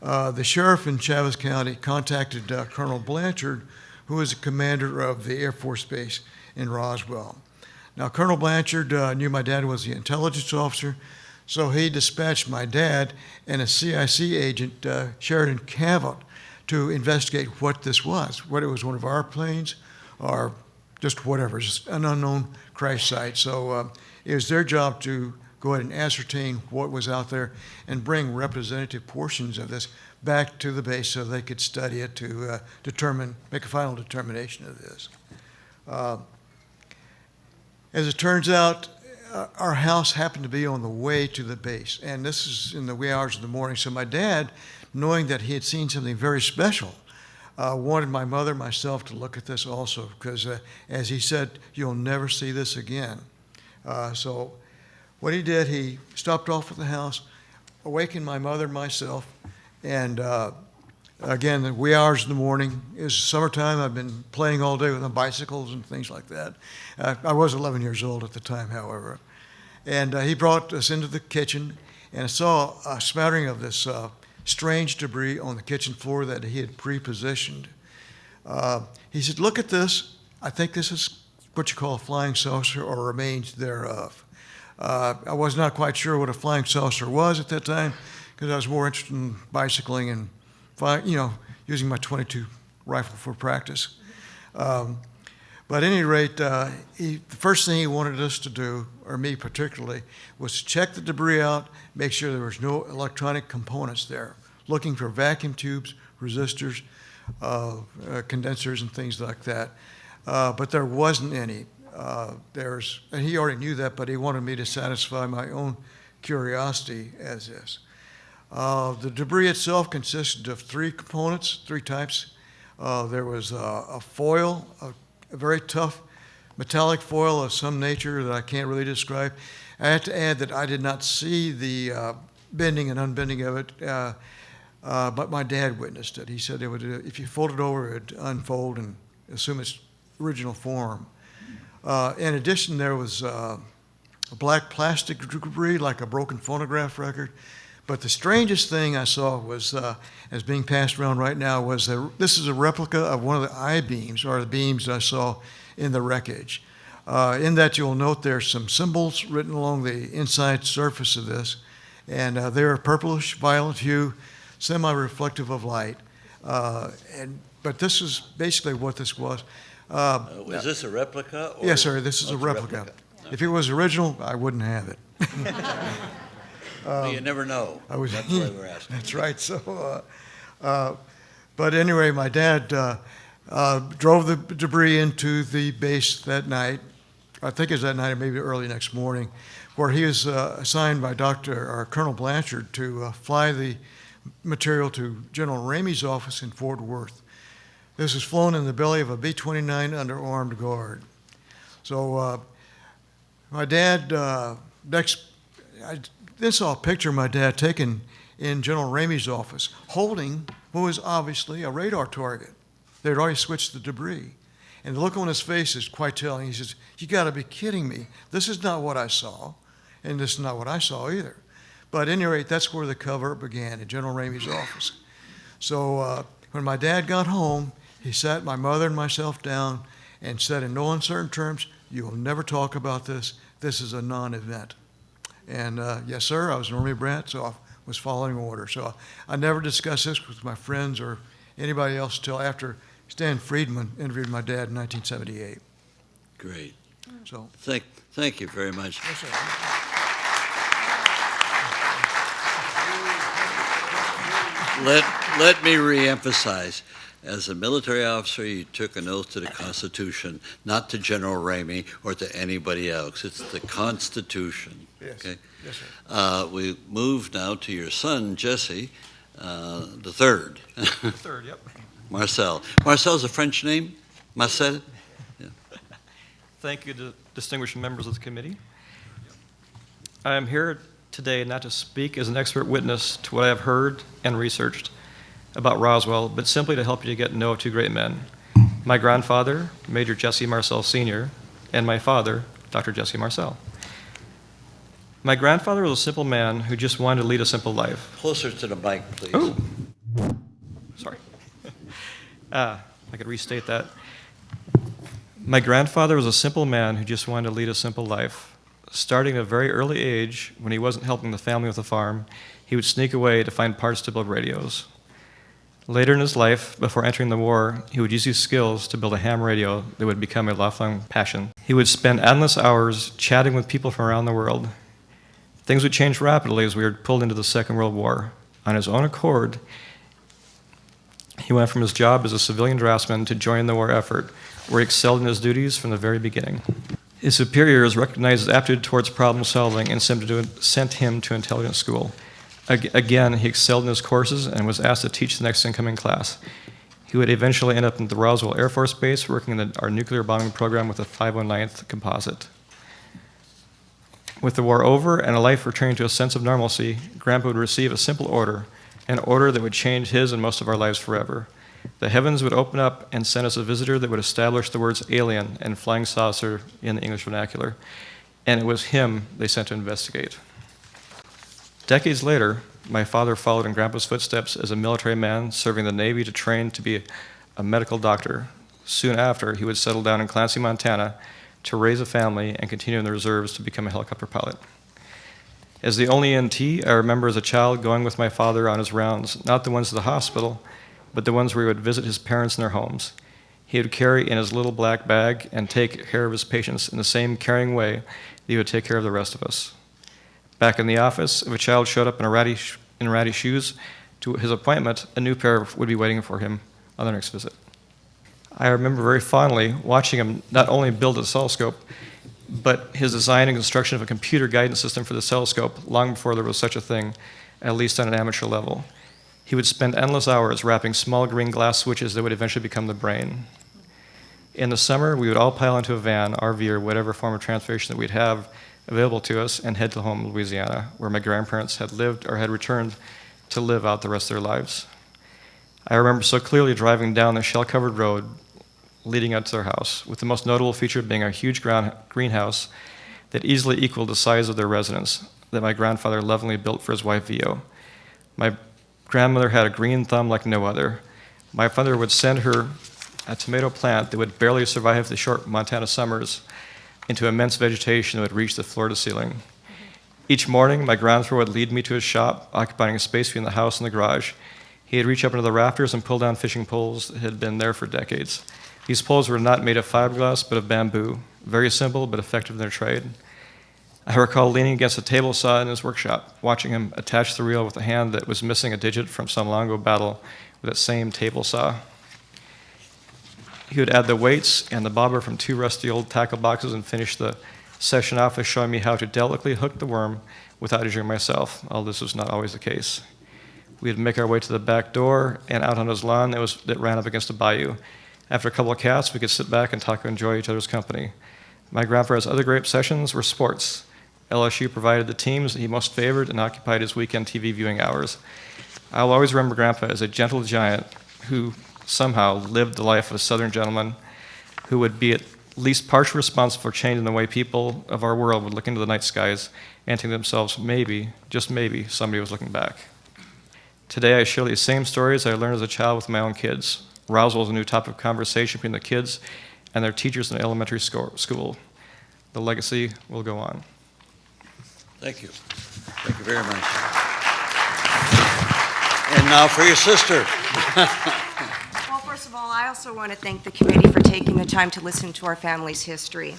The sheriff in Chavez County contacted Colonel Blanchard, who was the commander of the Air Force Base in Roswell. Now, Colonel Blanchard knew my dad was the intelligence officer, so he dispatched my dad and a CIC agent, Sheridan Cavett, to investigate what this was, whether it was one of our planes or just whatever, just an unknown crash site. So it was their job to go ahead and ascertain what was out there and bring representative portions of this back to the base so they could study it to make a final determination of this. As it turns out, our house happened to be on the way to the base, and this is in the wee hours of the morning. So my dad, knowing that he had seen something very special, wanted my mother and myself to look at this also, because as he said, you'll never see this again. So what he did, he stopped off at the house, awakened my mother and myself, and again, the wee hours of the morning. It was summertime. I've been playing all day with my bicycles and things like that. I was 11 years old at the time, however. And he brought us into the kitchen, and I saw a smattering of this strange debris on the kitchen floor that he had pre-positioned. He said, "Look at this. I think this is what you call a flying saucer or remains thereof." I was not quite sure what a flying saucer was at that time, because I was more interested in bicycling and using my .22 rifle for practice. But at any rate, the first thing he wanted us to do, or me particularly, was to check the debris out, make sure there was no electronic components there, looking for vacuum tubes, resistors, condensers and things like that. But there wasn't any. And he already knew that, but he wanted me to satisfy my own curiosity as is. The debris itself consisted of three components, three types. There was a foil, a very tough metallic foil of some nature that I can't really describe. I have to add that I did not see the bending and unbending of it, but my dad witnessed it. He said it would, if you fold it over, it would unfold and assume its original form. In addition, there was a black plastic debris, like a broken phonograph record. But the strangest thing I saw was, as being passed around right now, was this is a replica of one of the I-beams, or the beams I saw in the wreckage. In that, you'll note there's some symbols written along the inside surface of this, and they're a purplish violet hue, semi-reflective of light. But this is basically what this was. Is this a replica? Or Yes, sir, this is a it's replica. If it was original, I wouldn't have it. Well, you never know. That's why we're asking. That's right. So, but anyway, my dad drove the debris into the base that night. I think it was that night or maybe early next morning, where he was assigned by Colonel Blanchard to fly the material to General Ramey's office in Fort Worth. This was flown in the belly of a B-29 under armed guard. So my dad, I then saw a picture of my dad taken in General Ramey's office, holding what was obviously a radar target. They'd already switched the debris. And the look on his face is quite telling. He says, "You got to be kidding me. This is not what I saw, and this is not what I saw either." But at any rate, that's where the cover-up began, in General Ramey's office. So when my dad got home, he sat my mother and myself down and said in no uncertain terms, "You will never talk about this. This is a non-event." And yes, sir, I was an Army brat, so I was following orders. So I never discussed this with my friends or anybody else until after Stan Friedman interviewed my dad in 1978. Great. So Thank you very much. yes, sir. Let me reemphasize. As a military officer, you took an oath to the Constitution, not to General Ramey or to anybody else. It's the Constitution. Yes. Okay? Yes, sir. We move now to your son, Jesse, the third. Third, yep. Marcel. Marcel's a French name? Marcel? Thank you to distinguished members of the committee. I am here today not to speak as an expert witness to what I have heard and researched about Roswell, but simply to help you to get to know two great men, my grandfather, Major Jesse Marcel Sr., and my father, Dr. Jesse Marcel. My grandfather was a simple man who just wanted to lead a simple life. Closer to the mic, please. Oh, sorry. I could restate that. My grandfather was a simple man who just wanted to lead a simple life. Starting at a very early age, when he wasn't helping the family with the farm, he would sneak away to find parts to build radios. Later in his life, before entering the war, he would use these skills to build a ham radio that would become a lifelong passion. He would spend endless hours chatting with people from around the world. Things would change rapidly as we were pulled into the Second World War. On his own accord, he went from his job as a civilian draftsman to join the war effort, where he excelled in his duties from the very beginning. His superiors recognized his aptitude towards problem solving and sent him to intelligence school. Again, he excelled in his courses and was asked to teach the next incoming class. He would eventually end up in the Roswell Air Force Base working in our nuclear bombing program with the 509th Composite. With the war over and a life returning to a sense of normalcy, Grandpa would receive a simple order, an order that would change his and most of our lives forever. The heavens would open up and send us a visitor that would establish the words alien and flying saucer in the English vernacular, and it was him they sent to investigate. Decades later, my father followed in Grandpa's footsteps as a military man serving the Navy to train to be a medical doctor. Soon after, he would settle down in Clancy, Montana to raise a family and continue in the reserves to become a helicopter pilot. As the only NT, I remember as a child going with my father on his rounds, not the ones to the hospital, but the ones where he would visit his parents in their homes. He would carry in his little black bag and take care of his patients in the same caring way that he would take care of the rest of us. Back in the office, if a child showed up in ratty shoes to his appointment, a new pair would be waiting for him on their next visit. I remember very fondly watching him not only build a telescope, but his design and construction of a computer guidance system for the telescope long before there was such a thing, at least on an amateur level. He would spend endless hours wrapping small green glass switches that would eventually become the brain. In the summer, we would all pile into a van, RV, or whatever form of transportation that we'd have available to us and head to home, Louisiana, where my grandparents had lived or had returned to live out the rest of their lives. I remember so clearly driving down the shell-covered road leading up to their house, with the most notable feature being a huge greenhouse that easily equaled the size of their residence that my grandfather lovingly built for his wife, Vio. My grandmother had a green thumb like no other. My father would send her a tomato plant that would barely survive the short Montana summers into immense vegetation that would reach the floor to ceiling. Each morning, my grandfather would lead me to his shop, occupying a space between the house and the garage. He'd reach up into the rafters and pull down fishing poles that had been there for decades. These poles were not made of fiberglass, but of bamboo. Very simple, but effective in their trade. I recall leaning against a table saw in his workshop, watching him attach the reel with a hand that was missing a digit from some long ago battle with that same table saw. He would add the weights and the bobber from 2 rusty old tackle boxes and finish the session off with showing me how to delicately hook the worm without injuring myself, although this was not always the case. We'd make our way to the back door and out on his lawn that ran up against a bayou. After a couple of casts, we could sit back and talk and enjoy each other's company. My grandfather's other great obsessions were sports. LSU provided the teams that he most favored and occupied his weekend TV viewing hours. I'll always remember Grandpa as a gentle giant who somehow lived the life of a Southern gentleman who would be at least partially responsible for changing the way people of our world would look into the night skies and think to themselves, maybe, just maybe, somebody was looking back. Today I share these same stories I learned as a child with my own kids. Roswell is a new topic of conversation between the kids and their teachers in elementary school. The legacy will go on. Thank you. Thank you very much. And now for your sister. Well, first of all, I also want to thank the committee for taking the time to listen to our family's history.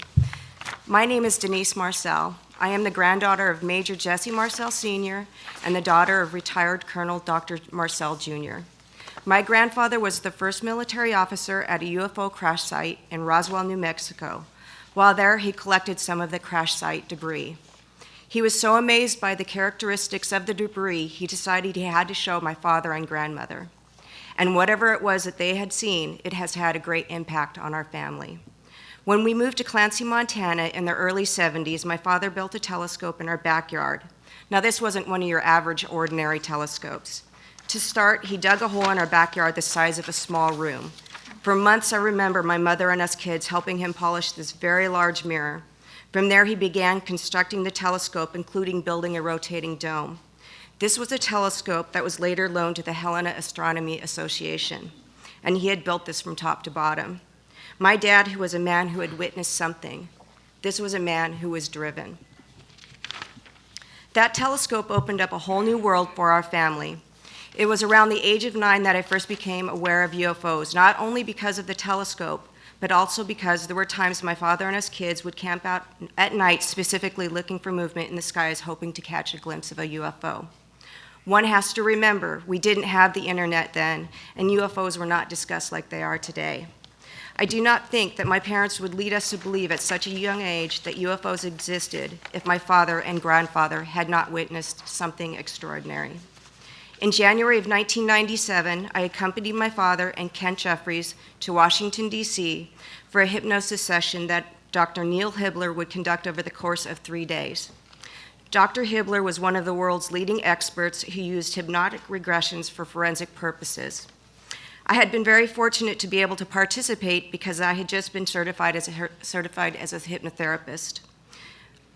My name is Denise Marcel. I am the granddaughter of Major Jesse Marcel Sr. and the daughter of retired Colonel Dr. Marcel Jr. My grandfather was the first military officer at a UFO crash site in Roswell, New Mexico. While there, he collected some of the crash site debris. He was so amazed by the characteristics of the debris, he decided he had to show my father and grandmother. And whatever it was that they had seen, it has had a great impact on our family. When we moved to Clancy, Montana in the early 70s, my father built a telescope in our backyard. Now, this wasn't one of your average, ordinary telescopes. To start, he dug a hole in our backyard the size of a small room. For months, I remember my mother and us kids helping him polish this very large mirror. From there, he began constructing the telescope, including building a rotating dome. This was a telescope that was later loaned to the Helena Astronomy Association, and he had built this from top to bottom. My dad, who was a man who had witnessed something, this was a man who was driven. That telescope opened up a whole new world for our family. It was around the age of 9 that I first became aware of UFOs, not only because of the telescope, but also because there were times my father and us kids would camp out at night specifically looking for movement in the skies, hoping to catch a glimpse of a UFO. One has to remember, we didn't have the internet then, and UFOs were not discussed like they are today. I do not think that my parents would lead us to believe at such a young age that UFOs existed if my father and grandfather had not witnessed something extraordinary. In January of 1997, I accompanied my father and Kent Jeffries to Washington, D.C. for a hypnosis session that Dr. Neil Hibbler would conduct over the course of 3 days. Dr. Hibbler was one of the world's leading experts who used hypnotic regressions for forensic purposes. I had been very fortunate to be able to participate because I had just been certified as a hypnotherapist.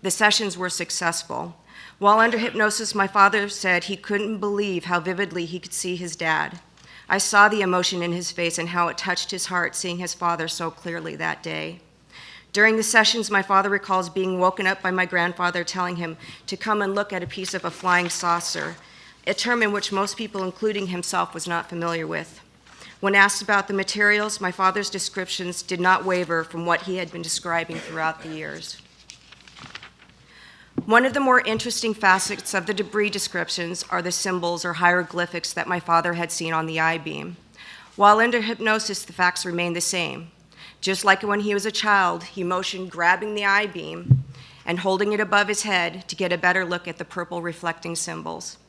The sessions were successful. While under hypnosis, my father said he couldn't believe how vividly he could see his dad. I saw the emotion in his face and how it touched his heart seeing his father so clearly that day. During the sessions, my father recalls being woken up by my grandfather telling him to come and look at a piece of a flying saucer, a term in which most people, including himself, was not familiar with. When asked about the materials, my father's descriptions did not waver from what he had been describing throughout the years. One of the more interesting facets of the debris descriptions are the symbols or hieroglyphics that my father had seen on the I-beam. While under hypnosis, the facts remain the same. Just like when he was a child, he motioned grabbing the I-beam and holding it above his head to get a better look at the purple reflecting symbols.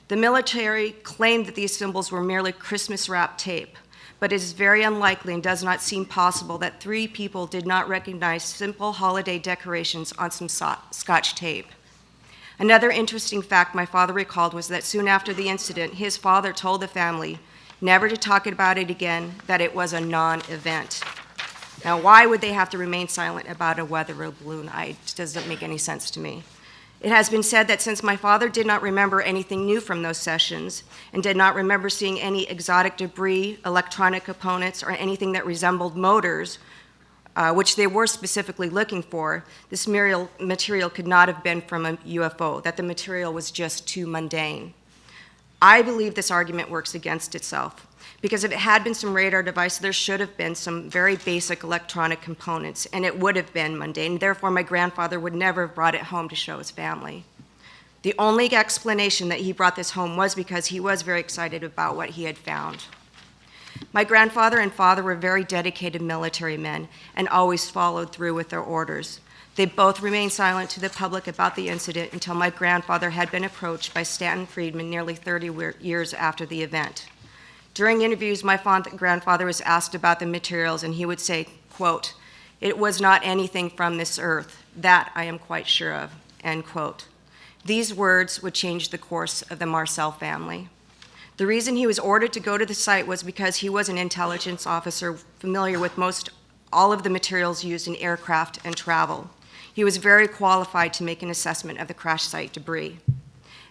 The military claimed that these symbols were merely Christmas-wrapped tape, but it is very unlikely and does not seem possible that 3 people did not recognize simple holiday decorations on some Scotch tape. Another interesting fact my father recalled was that soon after the incident, his father told the family never to talk about it again, that it was a non-event. Now, why would they have to remain silent about a weather balloon? It doesn't make any sense to me. It has been said that since my father did not remember anything new from those sessions and did not remember seeing any exotic debris, electronic components, or anything that resembled motors, which they were specifically looking for, this material could not have been from a UFO, that the material was just too mundane. I believe this argument works against itself, because if it had been some radar device, there should have been some very basic electronic components, and it would have been mundane. Therefore, my grandfather would never have brought it home to show his family. The only explanation that he brought this home was because he was very excited about what he had found. My grandfather and father were very dedicated military men and always followed through with their orders. They both remained silent to the public about the incident until my grandfather had been approached by Stanton Friedman nearly 30 years after the event. During interviews, my grandfather was asked about the materials, and he would say, quote, "It was not anything from this earth. That I am quite sure of," end quote. These words would change the course of the Marcel family. The reason he was ordered to go to the site was because he was an intelligence officer familiar with all of the materials used in aircraft and travel. He was very qualified to make an assessment of the crash site debris.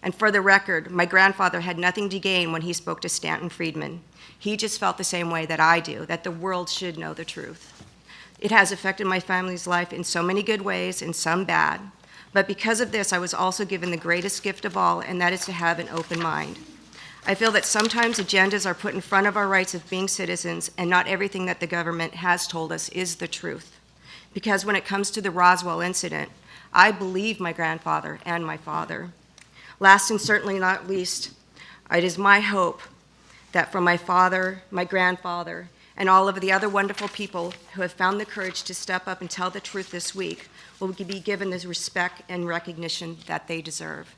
And for the record, my grandfather had nothing to gain when he spoke to Stanton Friedman. He just felt the same way that I do, that the world should know the truth. It has affected my family's life in so many good ways and some bad. But because of this, I was also given the greatest gift of all, and that is to have an open mind. I feel that sometimes agendas are put in front of our rights of being citizens, and not everything that the government has told us is the truth. Because when it comes to the Roswell incident, I believe my grandfather and my father. Last and certainly not least, it is my hope that from my father, my grandfather, and all of the other wonderful people who have found the courage to step up and tell the truth this week will be given the respect and recognition that they deserve.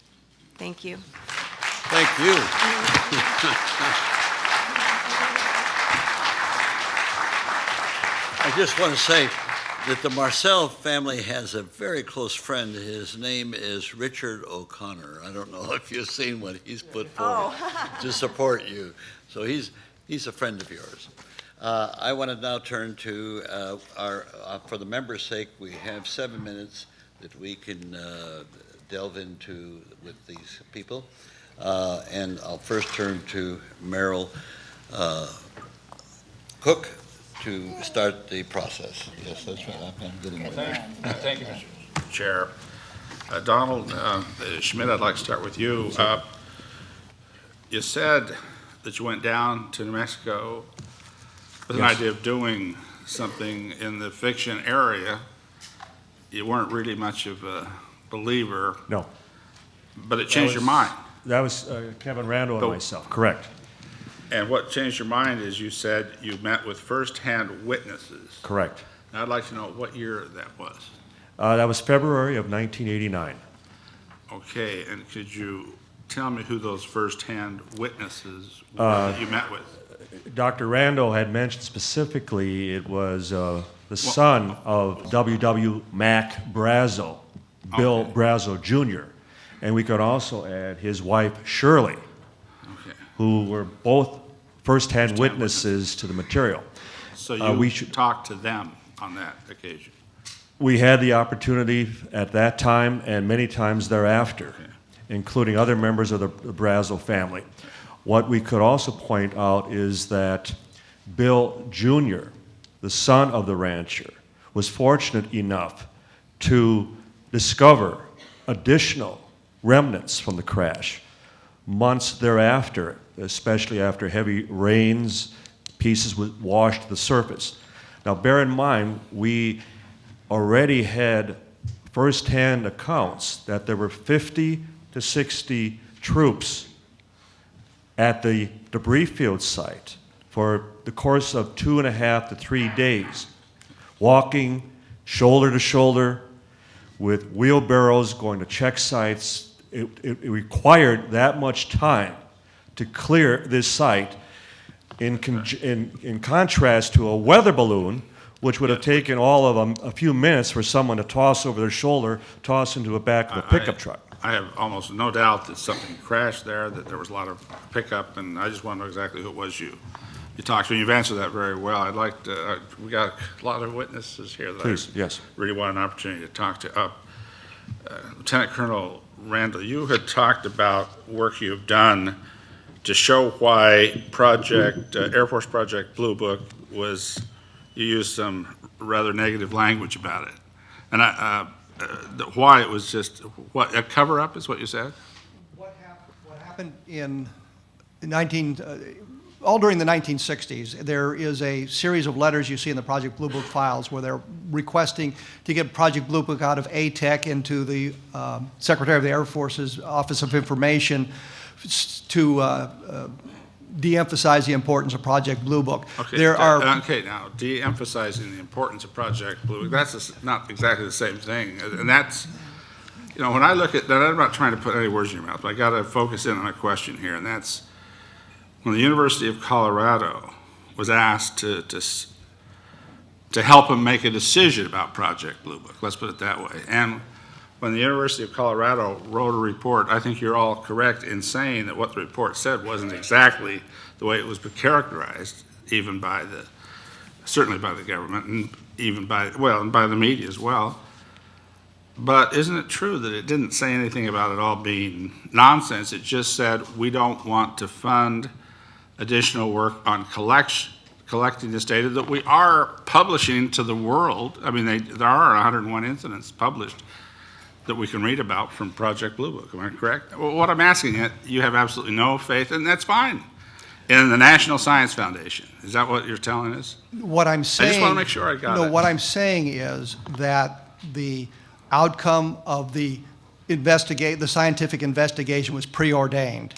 Thank you. Thank you. I just want to say that the Marcel family has a very close friend. His name is Richard O'Connor. I don't know if you've seen what he's put forward to support you. So he's a friend of yours. I want to now turn to for the members' sake, we have 7 minutes that we can delve into with these people. And I'll first turn to Merrill Cook to start the process. Yes, that's right. I'm getting there. Thank you, Mr. Chair. Donald Schmidt, I'd like to start with you. You said that you went down to New Mexico with an idea of doing something in the fiction area. You weren't really much of a believer. No. But it changed your mind. That was Kevin Randall and myself, correct. And what changed your mind is you said you met with first-hand witnesses. Correct. And I'd like to know what year that was. That was February of 1989. Okay, and could you tell me who those first-hand witnesses were that you met with? Dr. Randall had mentioned specifically it was the son of W.W. Mac Brazo, Bill Brazo Jr., and we could also add his wife, Shirley, who were both first-hand witnesses to the material. So you talked to them on that occasion? We had the opportunity at that time and many times thereafter, including other members of the Brazo family. What we could also point out is that Bill Jr., the son of the rancher, was fortunate enough to discover additional remnants from the crash months thereafter, especially after heavy rains, pieces would wash to the surface. Now bear in mind, we already had first-hand accounts that there were 50 to 60 troops at the debris field site for the course of 2.5 to 3 days, walking shoulder to shoulder with wheelbarrows going to check sites. It required that much time to clear this site in contrast to a weather balloon, which would have taken all of them a few minutes for someone to toss over their shoulder, toss into the back of a pickup truck. I have almost no doubt that something crashed there, that there was a lot of pickup, and I just want to know exactly who it was you talked to. And you've answered that very well. I'd like to, we got a lot of witnesses here that Please, I yes. really want an opportunity to talk to. Lieutenant Colonel Randall, you had talked about work you've done to show why Air Force Project Blue Book was, you used some rather negative language about it. And why it was just, what, a cover-up is what you said? What happened all during the 1960s, there is a series of letters you see in the Project Blue Book files where they're requesting to get Project Blue Book out of ATEC into the Secretary of the Air Force's Office of Information to de-emphasize the importance of Project Blue Book. Okay, okay, now, de-emphasizing the importance of Project Blue Book, that's not exactly the same thing. And that's, you know, when I look at that, I'm not trying to put any words in your mouth, but I got to focus in on a question here, and that's, when the University of Colorado was asked to help them make a decision about Project Blue Book, let's put it that way. And when the University of Colorado wrote a report, I think you're all correct in saying that what the report said wasn't exactly the way it was characterized, even by certainly by the government, and even and by the media as well. But isn't it true that it didn't say anything about it all being nonsense? It just said, we don't want to fund additional work on collecting this data that we are publishing to the world. I mean, there are 101 incidents published that we can read about from Project Blue Book. Am I correct? Well, what I'm asking you have absolutely no faith, and that's fine, in the National Science Foundation. Is that what you're telling us? What I'm saying, I just want to make sure I got it. No, what I'm saying is that the outcome of the scientific investigation was preordained.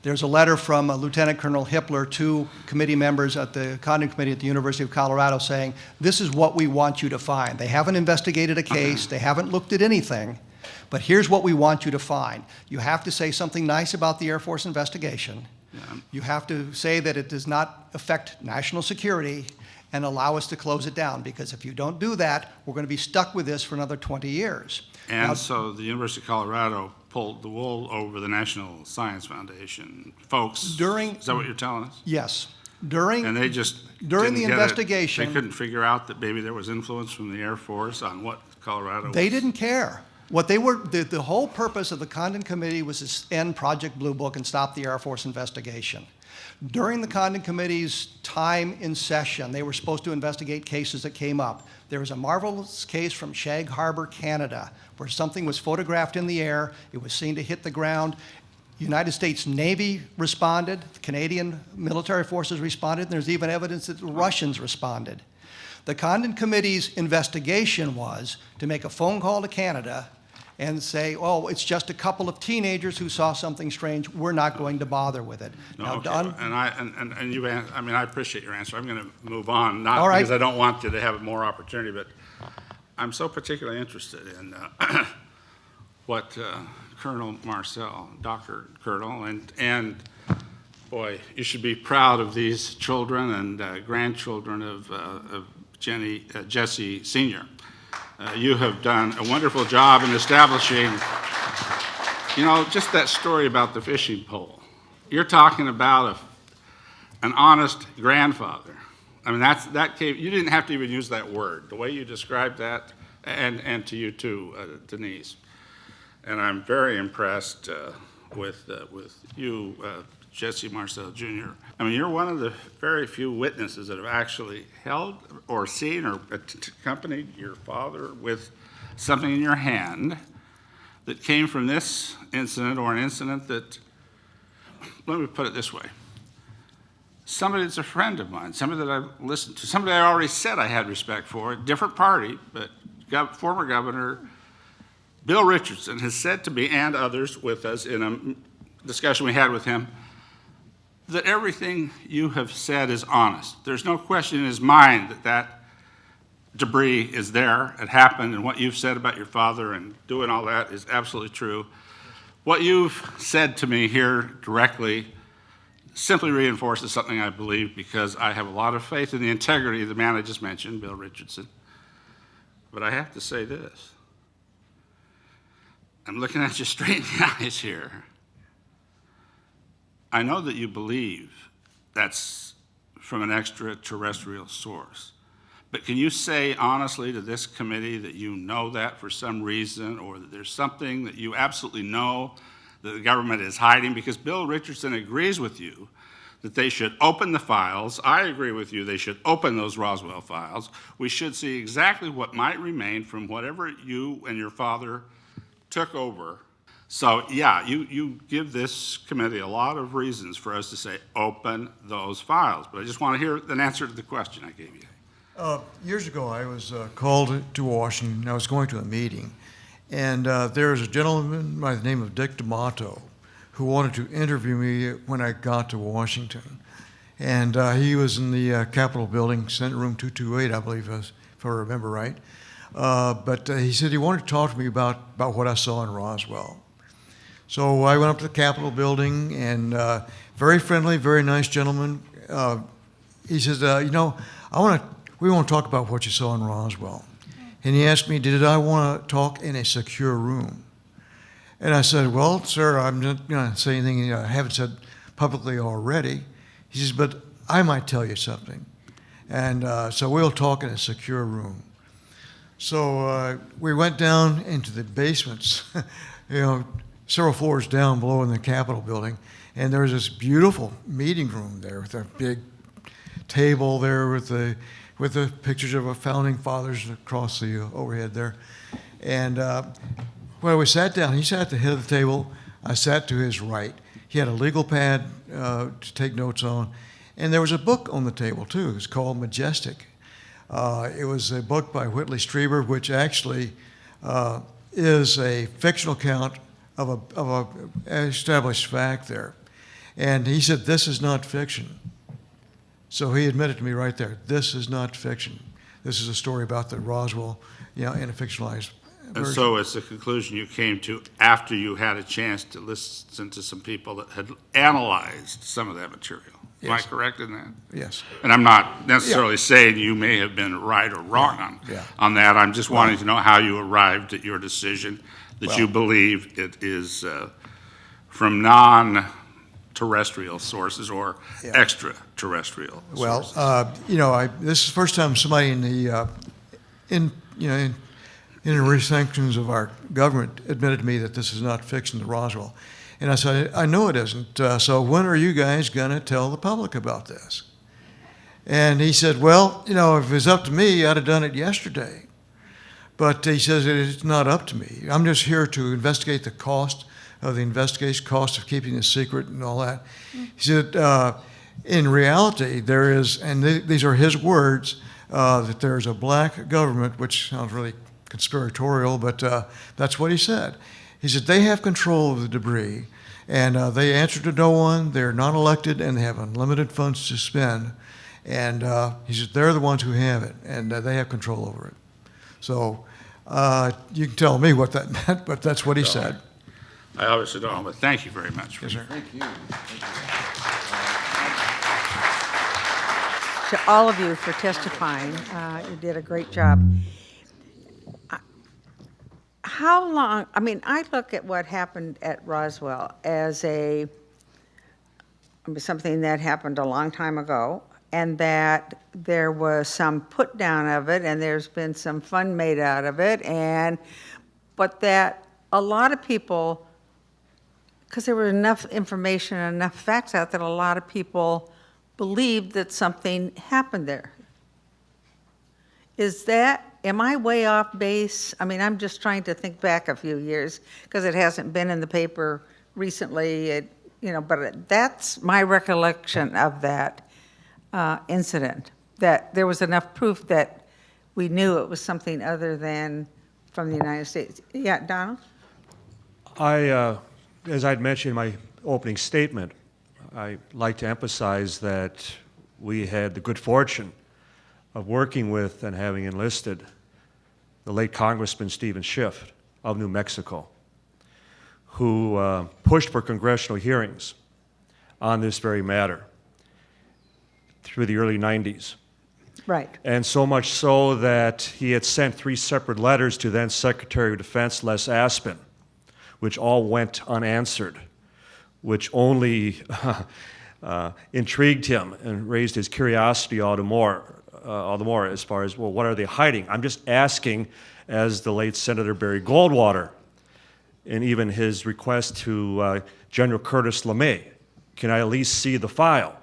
There's a letter from Lieutenant Colonel Hippler to committee members at the Condon Committee at the University of Colorado saying, this is what we want you to find. They haven't investigated a case, they haven't looked at anything, but here's what we want you to find. You have to say something nice about the Air Force investigation. Yeah. You have to say that it does not affect national security and allow us to close it down, because if you don't do that, we're going to be stuck with this for another 20 years. And Now, so the University of Colorado pulled the wool over the National Science Foundation folks. Is that what you're telling us? Yes. And they just during didn't the get it. investigation, They couldn't figure out that maybe there was influence from the Air Force on what Colorado they was. didn't care. What they were, the whole purpose of the Condon Committee was to end Project Blue Book and stop the Air Force investigation. During the Condon Committee's time in session, they were supposed to investigate cases that came up. There was a marvelous case from Shag Harbor, Canada, where something was photographed in the air. It was seen to hit the ground. United States Navy responded. The Canadian military forces responded. And there's even evidence that the Russians responded. The Condon Committee's investigation was to make a phone call to Canada and say, oh, it's just a couple of teenagers who saw something strange. We're not going to bother with it. No, Now, okay. Don, And you've, I mean, I appreciate your answer. I'm going to move on, not All right. because I don't want you to have more opportunity, but I'm so particularly interested in what Colonel Marcel, Dr. Colonel, and boy, you should be proud of these children and grandchildren of Jesse Sr. You have done a wonderful job in establishing, you know, just that story about the fishing pole. You're talking about an honest grandfather. I mean, that came, you didn't have to even use that word. The way you described that, and to you too, Denise. And I'm very impressed with you, Jesse Marcel Jr. I mean, you're one of the very few witnesses that have actually held or seen or accompanied your father with something in your hand that came from this incident, or an incident that, let me put it this way, somebody that's a friend of mine, somebody that I've listened to, somebody I already said I had respect for, a different party, but former Governor Bill Richardson has said to me, and others with us in a discussion we had with him, that everything you have said is honest. There's no question in his mind that that debris is there, it happened, and what you've said about your father and doing all that is absolutely true. What you've said to me here directly simply reinforces something I believe, because I have a lot of faith in the integrity of the man I just mentioned, Bill Richardson. But I have to say this. I'm looking at you straight in the eyes here. I know that you believe that's from an extraterrestrial source. But can you say honestly to this committee that you know that for some reason, or that there's something that you absolutely know that the government is hiding? Because Bill Richardson agrees with you that they should open the files. I agree with you, they should open those Roswell files. We should see exactly what might remain from whatever you and your father took over. So yeah, you give this committee a lot of reasons for us to say, open those files. But I just want to hear an answer to the question I gave you. Years ago, I was called to Washington. I was going to a meeting, and there was a gentleman by the name of Dick D'Amato who wanted to interview me when I got to Washington. And he was in the Capitol building, Senate Room 228, I believe, if I remember right. But he said he wanted to talk to me about what I saw in Roswell. So I went up to the Capitol building, and very friendly, very nice gentleman. He says, we want to talk about what you saw in Roswell. And he asked me, did I want to talk in a secure room? And I said, well, sir, I'm not going to say anything I haven't said publicly already. He says, but I might tell you something. And so we'll talk in a secure room. So we went down into the basements, several floors down below in the Capitol building. And there was this beautiful meeting room there with a big table there with the pictures of our founding fathers across the overhead there. And when we sat down, he sat at the head of the table. I sat to his right. He had a legal pad to take notes on. And there was a book on the table, too. It's called Majestic. It was a book by Whitley Strieber, which actually is a fictional account of an established fact there. And he said, this is not fiction. So he admitted to me right there, this is not fiction. This is a story about the Roswell, in a fictionalized version. And so it's the conclusion you came to after you had a chance to listen to some people that had analyzed some of that material. Am I Yes. correct in that? Yes. And I'm not necessarily saying you may have been right or wrong on that. I'm just wanting to know how you arrived at your decision that you believe it is from non-terrestrial sources or extraterrestrial sources. Well, this is the first time somebody in the in the sanctions of our government admitted to me that this is not fiction, the Roswell. And I said, I know it isn't. So when are you guys going to tell the public about this? And he said, well, if it was up to me, I'd have done it yesterday. But he says it's not up to me. I'm just here to investigate the cost of the investigation, cost of keeping it secret and all that. He said, in reality, there is, and these are his words, that there's a black government, which sounds really conspiratorial, but that's what he said. He said they have control of the debris, and they answer to no one, they're not elected, and they have unlimited funds to spend. And he said they're the ones who have it, and they have control over it. So you can tell me what that meant, but that's what he said. I obviously don't, but thank you very much. Yes, sir. To all of you for testifying. You did a great job. How long, I look at what happened at Roswell as something that happened a long time ago, and that there was some put down of it, and there's been some fun made out of it, but that a lot of people, because there was enough information and enough facts out that a lot of people believed that something happened there. Am I way off base? I'm just trying to think back a few years, because it hasn't been in the paper recently, but that's my recollection of that incident, that there was enough proof that we knew it was something other than from the United States. Yeah, Donald? As I'd mentioned in my opening statement, I'd like to emphasize that we had the good fortune of working with and having enlisted the late Congressman Stephen Schiff of New Mexico, who pushed for congressional hearings on this very matter through the early 90s. Right. And so much so that he had sent 3 separate letters to then Secretary of Defense Les Aspin, which all went unanswered, which only intrigued him and raised his curiosity all the more as far as, well, what are they hiding? I'm just asking, as the late Senator Barry Goldwater, and even his request to General Curtis LeMay, can I at least see the file?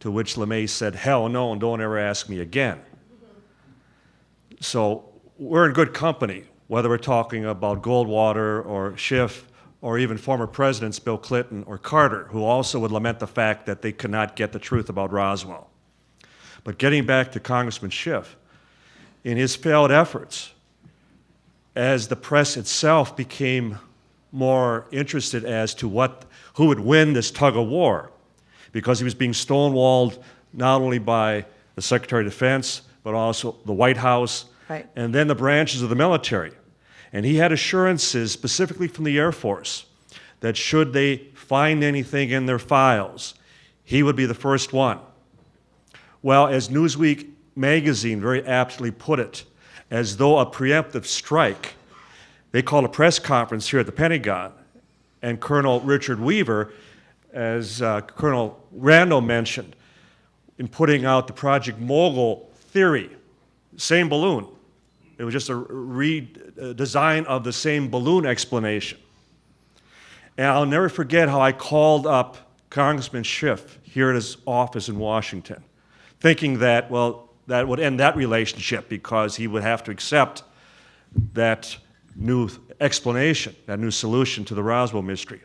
To which LeMay said, hell no, and don't ever ask me again. So we're in good company, whether we're talking about Goldwater or Schiff or even former presidents Bill Clinton or Carter, who also would lament the fact that they could not get the truth about Roswell. But getting back to Congressman Schiff, in his failed efforts, as the press itself became more interested as to who would win this tug of war, because he was being stonewalled not only by the Secretary of Defense, but also the White House, Right. and then the branches of the military. And he had assurances, specifically from the Air Force, that should they find anything in their files, he would be the first one. Well, as Newsweek magazine very aptly put it, as though a preemptive strike, they called a press conference here at the Pentagon, and Colonel Richard Weaver, as Colonel Randall mentioned, in putting out the Project Mogul theory, same balloon. It was just a redesign of the same balloon explanation. And I'll never forget how I called up Congressman Schiff here at his office in Washington, thinking that, well, that would end that relationship because he would have to accept that new explanation, that new solution to the Roswell mystery.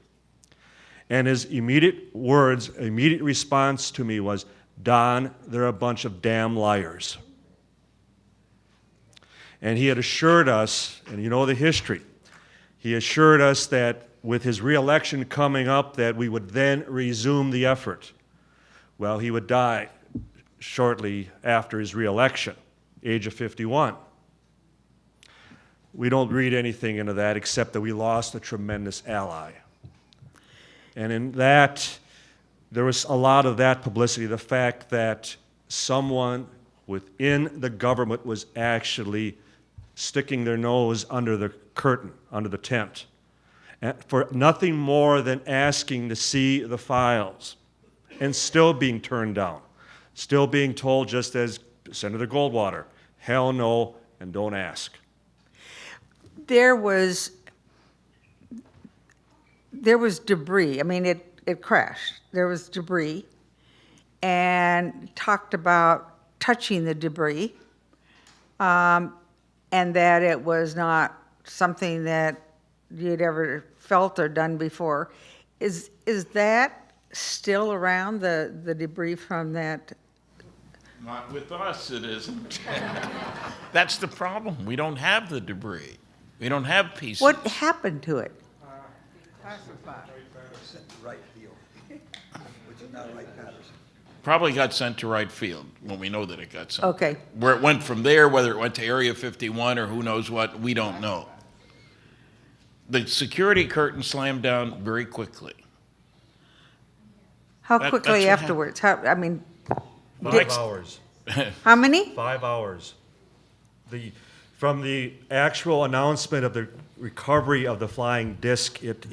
And his immediate response to me was, Don, they're a bunch of damn liars. And he had assured us, and you know the history, he assured us that with his reelection coming up that we would then resume the effort. Well, he would die shortly after his reelection, age of 51. We don't read anything into that except that we lost a tremendous ally. And in that, there was a lot of that publicity, the fact that someone within the government was actually sticking their nose under the curtain, under the tent, and for nothing more than asking to see the files, and still being turned down, still being told, just as Senator Goldwater, hell no, and don't ask. There was debris. I mean, it crashed. There was debris, and talked about touching the debris, and that it was not something that you'd ever felt or done before. Is that still around, the debris from that? Not with us, it isn't. That's the problem. We don't have the debris. We don't have pieces. What happened to it? Probably got sent to right field when we know that it got sent. Okay. Where it went from there, whether it went to Area 51 or who knows what, we don't know. The security curtain slammed down very quickly. How That's quickly what afterwards? How many? 5 hours. How many? 5 hours. From the actual announcement of the recovery of the flying disc, it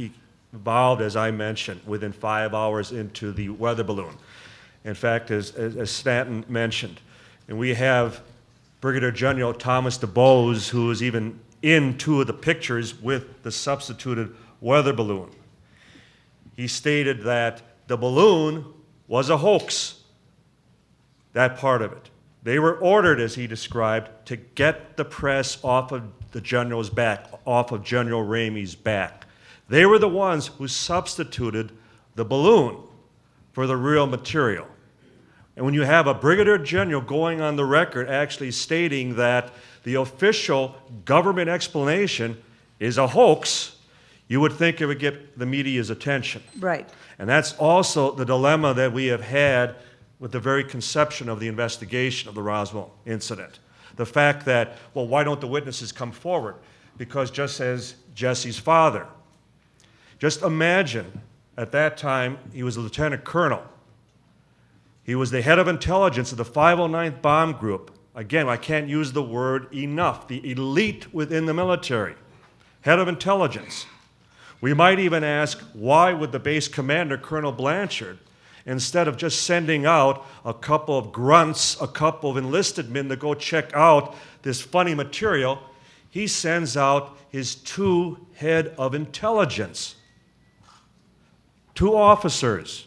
evolved, as I mentioned, within 5 hours into the weather balloon. In fact, as Stanton mentioned, and we have Brigadier General Thomas DeBose, who is even in 2 of the pictures with the substituted weather balloon. He stated that the balloon was a hoax, that part of it. They were ordered, as he described, to get the press off of the general's back, off of General Ramey's back. They were the ones who substituted the balloon for the real material. And when you have a brigadier general going on the record actually stating that the official government explanation is a hoax, you would think it would get the media's attention. Right. And that's also the dilemma that we have had with the very conception of the investigation of the Roswell incident. The fact that, well, why don't the witnesses come forward? Because just as Jesse's father, just imagine at that time he was a lieutenant colonel. He was the head of intelligence of the 509th Bomb Group. Again, I can't use the word enough, the elite within the military, head of intelligence. We might even ask, why would the base commander, Colonel Blanchard, instead of just sending out a couple of grunts, a couple of enlisted men to go check out this funny material, he sends out his 2 head of intelligence, 2 officers,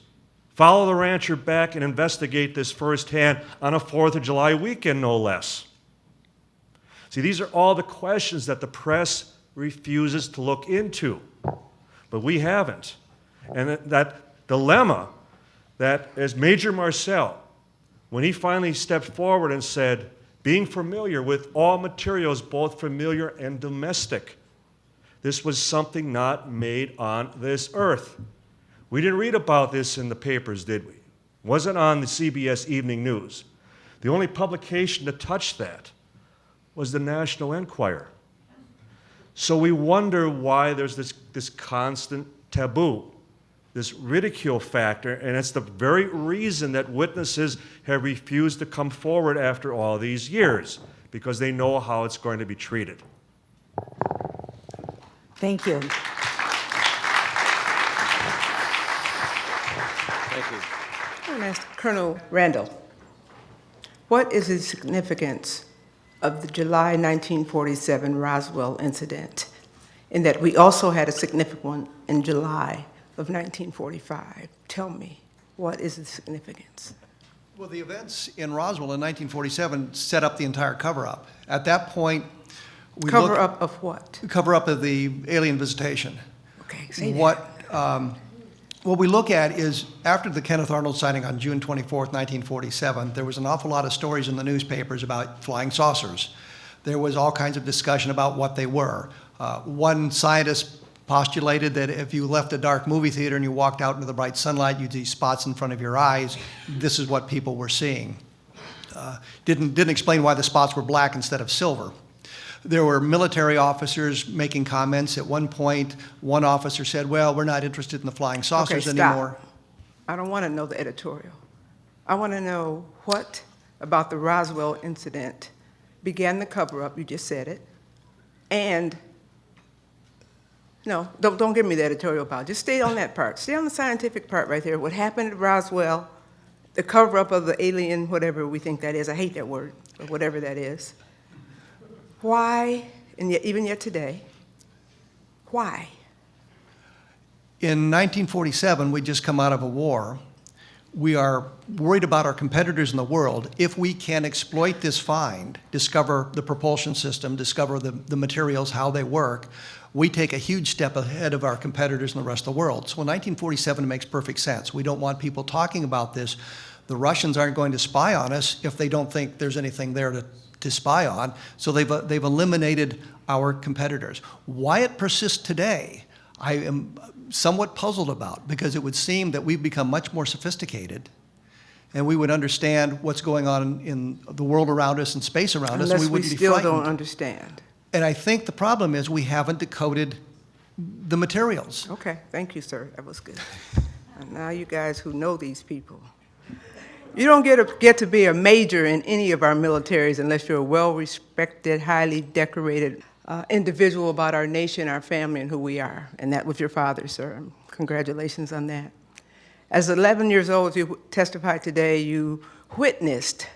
follow the rancher back and investigate this firsthand on a 4th of July weekend, no less. See, these are all the questions that the press refuses to look into, but we haven't. And that dilemma that as Major Marcel, when he finally stepped forward and said, being familiar with all materials, both familiar and domestic, this was something not made on this earth. We didn't read about this in the papers, did we? It wasn't on the CBS Evening News. The only publication to touch that was the National Enquirer. So we wonder why there's this constant taboo, this ridicule factor, and it's the very reason that witnesses have refused to come forward after all these years, because they know how it's going to be treated. Thank you. Thank you. I want to ask Colonel Randall, what is the significance of the July 1947 Roswell incident, in that we also had a significant one in July of 1945? Tell me, what is the significance? Well, the events in Roswell in 1947 set up the entire cover-up. At that point, we Cover-up of what? cover-up of the alien visitation. Okay, say that. What we look at is, after the Kenneth Arnold sighting on June 24th, 1947, there was an awful lot of stories in the newspapers about flying saucers. There was all kinds of discussion about what they were. One scientist postulated that if you left a dark movie theater and you walked out into the bright sunlight, you'd see spots in front of your eyes. This is what people were seeing. Didn't explain why the spots were black instead of silver. There were military officers making comments. At one point, one officer said, well, we're not interested in the flying saucers anymore. I don't want to know the editorial. I want to know what about the Roswell incident began the cover-up, you just said it, and no, don't give me the editorial part. Just stay on that part. Stay on the scientific part right there. What happened at Roswell, the cover-up of the alien, whatever we think that is. I hate that word, but whatever that is. Why, and yet, even yet today, why? In 1947, we'd just come out of a war. We are worried about our competitors in the world. If we can exploit this find, discover the propulsion system, discover the materials, how they work, we take a huge step ahead of our competitors in the rest of the world. So in 1947, it makes perfect sense. We don't want people talking about this. The Russians aren't going to spy on us if they don't think there's anything there to spy on. So they've eliminated our competitors. Why it persists today, I am somewhat puzzled about, because it would seem that we've become much more sophisticated and we would understand what's going on in the world around us and space around us, and we wouldn't be frightened. Unless we still don't understand. And I think the problem is we haven't decoded the materials. Okay, thank you, sir. That was good. And now you guys who know these people, you don't get to be a major in any of our militaries unless you're a well-respected, highly decorated individual about our nation, our family, and who we are. And that was your father, sir. Congratulations on that. As 11 years old, as you testified today, you witnessed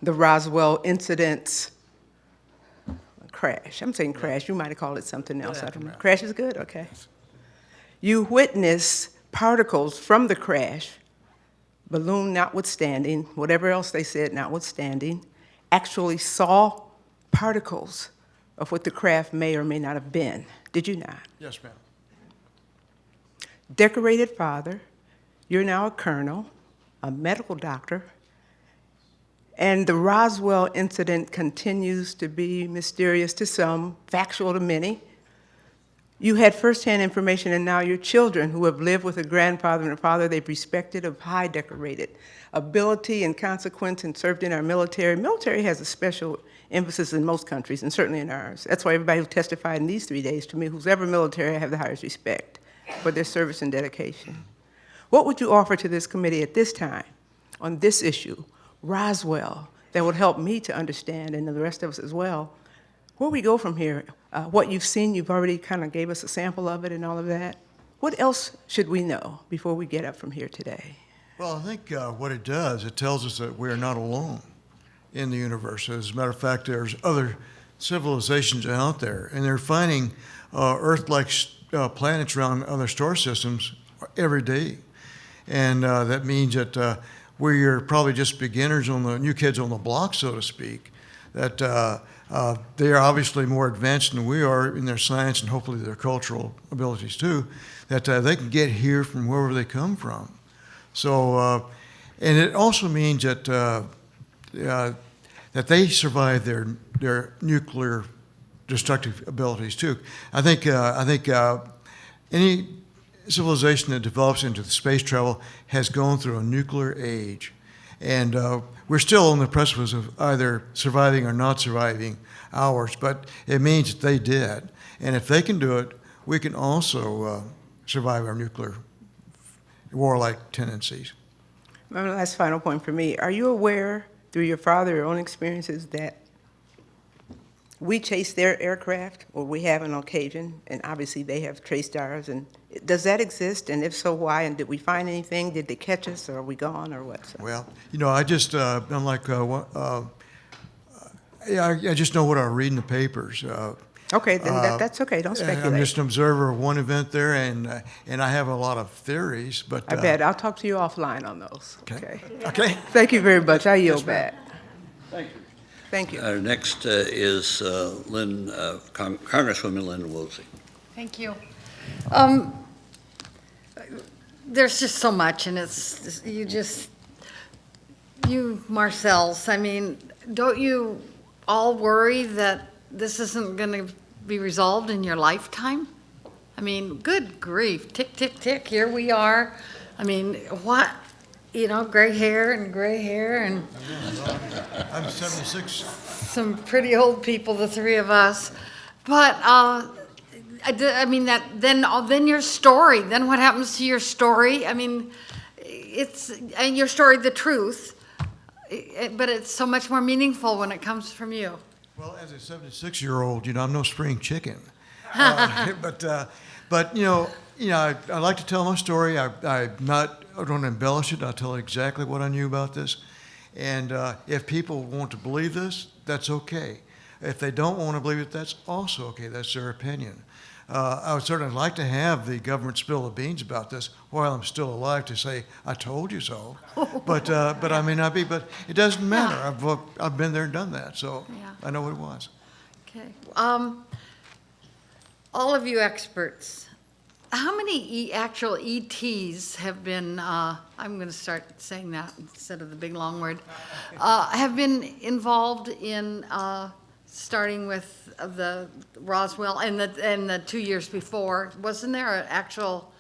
the Roswell incident's crash. I'm saying crash. You might have called it something else. I don't know. Crash is good? Okay. You witnessed particles from the crash, balloon notwithstanding, whatever else they said notwithstanding, actually saw particles of what the craft may or may not have been. Did you not? Yes, ma'am. Decorated father, you're now a colonel, a medical doctor, and the Roswell incident continues to be mysterious to some, factual to many. You had firsthand information, and now your children who have lived with a grandfather and a father they've respected of high decorated ability and consequence and served in our military. Military has a special emphasis in most countries, and certainly in ours. That's why everybody who testified in these 3 days to me, who's ever military, I have the highest respect for their service and dedication. What would you offer to this committee at this time on this issue, Roswell, that would help me to understand, and the rest of us as well, where we go from here? What you've seen, you've already kind of gave us a sample of it and all of that. What else should we know before we get up from here today? Well, I think what it does, it tells us that we're not alone in the universe. As a matter of fact, there's other civilizations out there, and they're finding Earth-like planets around other star systems every day. And that means that we're probably just beginners on the new kids on the block, so to speak, that they are obviously more advanced than we are in their science and hopefully their cultural abilities too, that they can get here from wherever they come from. So, and it also means that that they survive their nuclear destructive abilities too. I think any civilization that develops into space travel has gone through a nuclear age, and we're still on the precipice of either surviving or not surviving ours. But it means that they did, and if they can do it, we can also survive our nuclear warlike tendencies. My last final point for me, are you aware through your father, your own experiences, that we chase their aircraft, or we have on occasion, and obviously they have traced ours, and does that exist, and if so, why, and did we find anything, did they catch us, or are we gone, or what? So. Well, you know, I just, I'm like, I just know what I read in the papers. Okay, then that's okay, don't speculate. I'm just an observer of one event there, and I have a lot of theories, but... I bet, I'll talk to you offline on those. Okay. Okay. Thank you very much, I yield back. Thank you. Thank you. Our next is Congresswoman Lynn Woolsey. Thank you. There's just so much, and it's, you Marcells, I mean, don't you all worry that this isn't going to be resolved in your lifetime? I mean, good grief, tick, tick, tick, here we are. I mean, what, you know, gray hair, and I'm 76. some pretty old people, the three of us. But, I mean, then your story, then what happens to your story? I mean, and your story, the truth, but it's so much more meaningful when it comes from you. Well, as a 76-year-old, you know, I'm no spring chicken. But you know, I like to tell my story. I don't embellish it. I tell exactly what I knew about this. And if people want to believe this, that's okay. If they don't want to believe it, that's also okay. That's their opinion. I would certainly like to have the government spill the beans about this while I'm still alive to say, I told you so. But I may not be, but it doesn't matter. Yeah. I've been there and done that, so Yeah. I know what it was. Okay. All of you experts, how many actual ETs have been, I'm going to start saying that instead of the big long word, have been involved in starting with the Roswell and the 2 years before? Wasn't there an actual,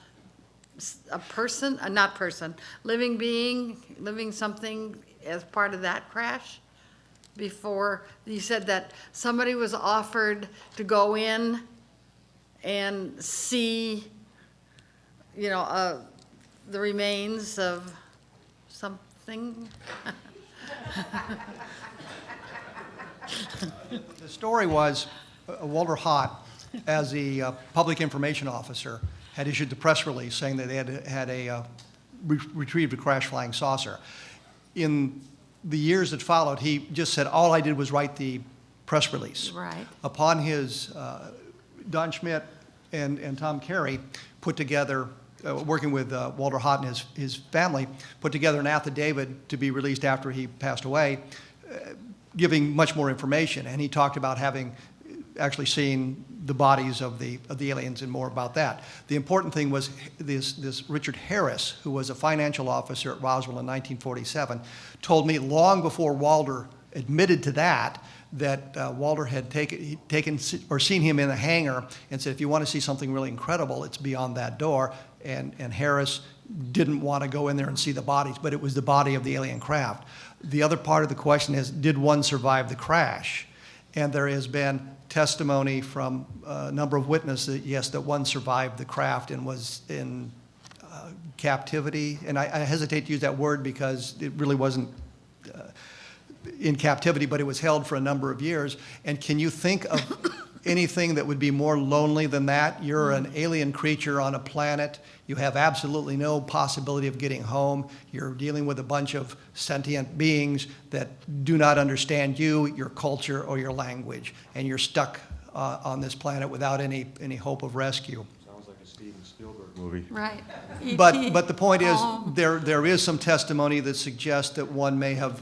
living being, living something as part of that crash? Before, you said that somebody was offered to go in and see, you know, the remains of something. The story was Walter Hott, as the public information officer, had issued the press release saying that they had retrieved a crash flying saucer. In the years that followed, he just said, all I did was write the press release. Right. Upon his, Don Schmidt and Tom Carey put together, working with Walter Hott and his family, put together an affidavit to be released after he passed away, giving much more information. And he talked about having actually seen the bodies of the aliens and more about that. The important thing was this Richard Harris, who was a financial officer at Roswell in 1947, told me long before Walter admitted to that that Walter had taken or seen him in a hangar and said, if you want to see something really incredible, it's beyond that door. And Harris didn't want to go in there and see the bodies, but it was the body of the alien craft. The other part of the question is, did one survive the crash? And there has been testimony from a number of witnesses, yes, that one survived the craft and was in captivity. And I hesitate to use that word because it really wasn't in captivity, but it was held for a number of years. And can you think of anything that would be more lonely than that? You're an alien creature on a planet. You have absolutely no possibility of getting home. You're dealing with a bunch of sentient beings that do not understand you, your culture, or your language. And you're stuck on this planet without any hope of rescue. Sounds like a Steven Spielberg movie. Right. But the point is, there is some testimony that suggests that one may have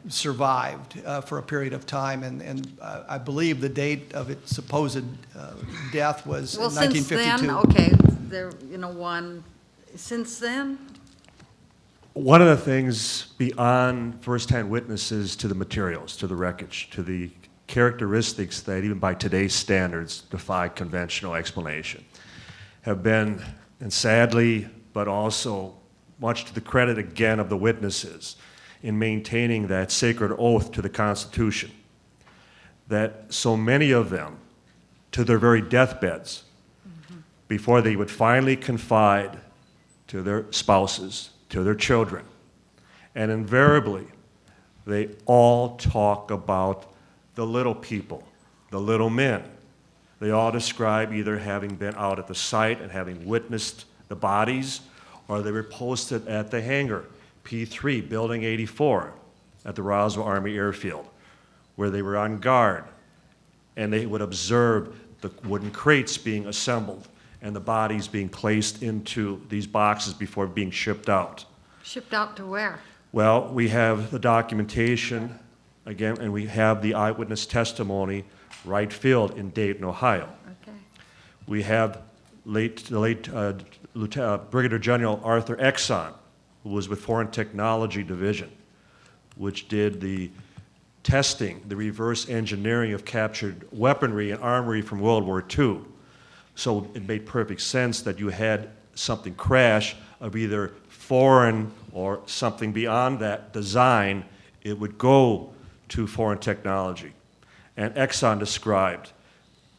survived for a period of time, and I believe the date of its supposed death was Well, in since 1952. then, okay, since then, One of the things beyond firsthand witnesses to the materials, to the wreckage, to the characteristics that even by today's standards defy conventional explanation, have been, and sadly, but also much to the credit again of the witnesses, in maintaining that sacred oath to the Constitution, that so many of them, to their very deathbeds, before they would finally confide to their spouses, to their children, and invariably, they all talk about the little people, the little men. They all describe either having been out at the site and having witnessed the bodies, or they were posted at the hangar, P3, Building 84, at the Roswell Army Airfield, where they were on guard, and they would observe the wooden crates being assembled and the bodies being placed into these boxes before being shipped out. shipped out to where? Well, we have the documentation, again, and we have the eyewitness testimony, Wright Field in Dayton, Ohio. Okay. We have the late Brigadier General Arthur Exxon, who was with Foreign Technology Division, which did the testing, the reverse engineering of captured weaponry and armory from World War II. So it made perfect sense that you had something crash of either foreign or something beyond that design. It would go to foreign technology. And Exxon described,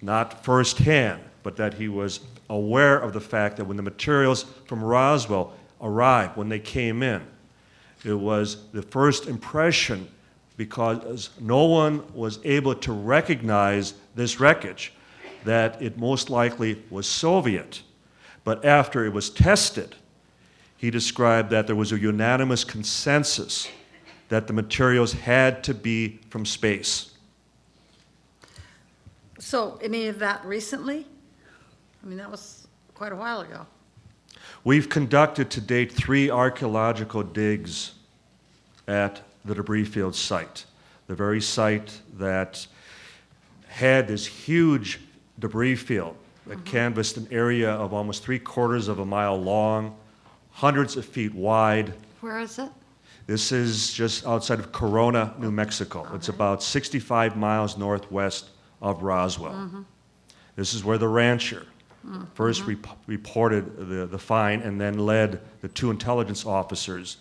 not firsthand, but that he was aware of the fact that when the materials from Roswell arrived, when they came in, it was the first impression, because no one was able to recognize this wreckage, that it most likely was Soviet. But after it was tested, he described that there was a unanimous consensus that the materials had to be from space. So any of that recently? I mean, that was quite a while ago. We've conducted to date 3 archaeological digs at the debris field site, the very site that had this huge debris field that canvassed an area of almost 3/4 of a mile long, hundreds of feet wide. Where is it? This is just outside of Corona, New Mexico. It's about 65 miles northwest of Roswell. This is where the rancher first reported the find and then led the 2 intelligence officers,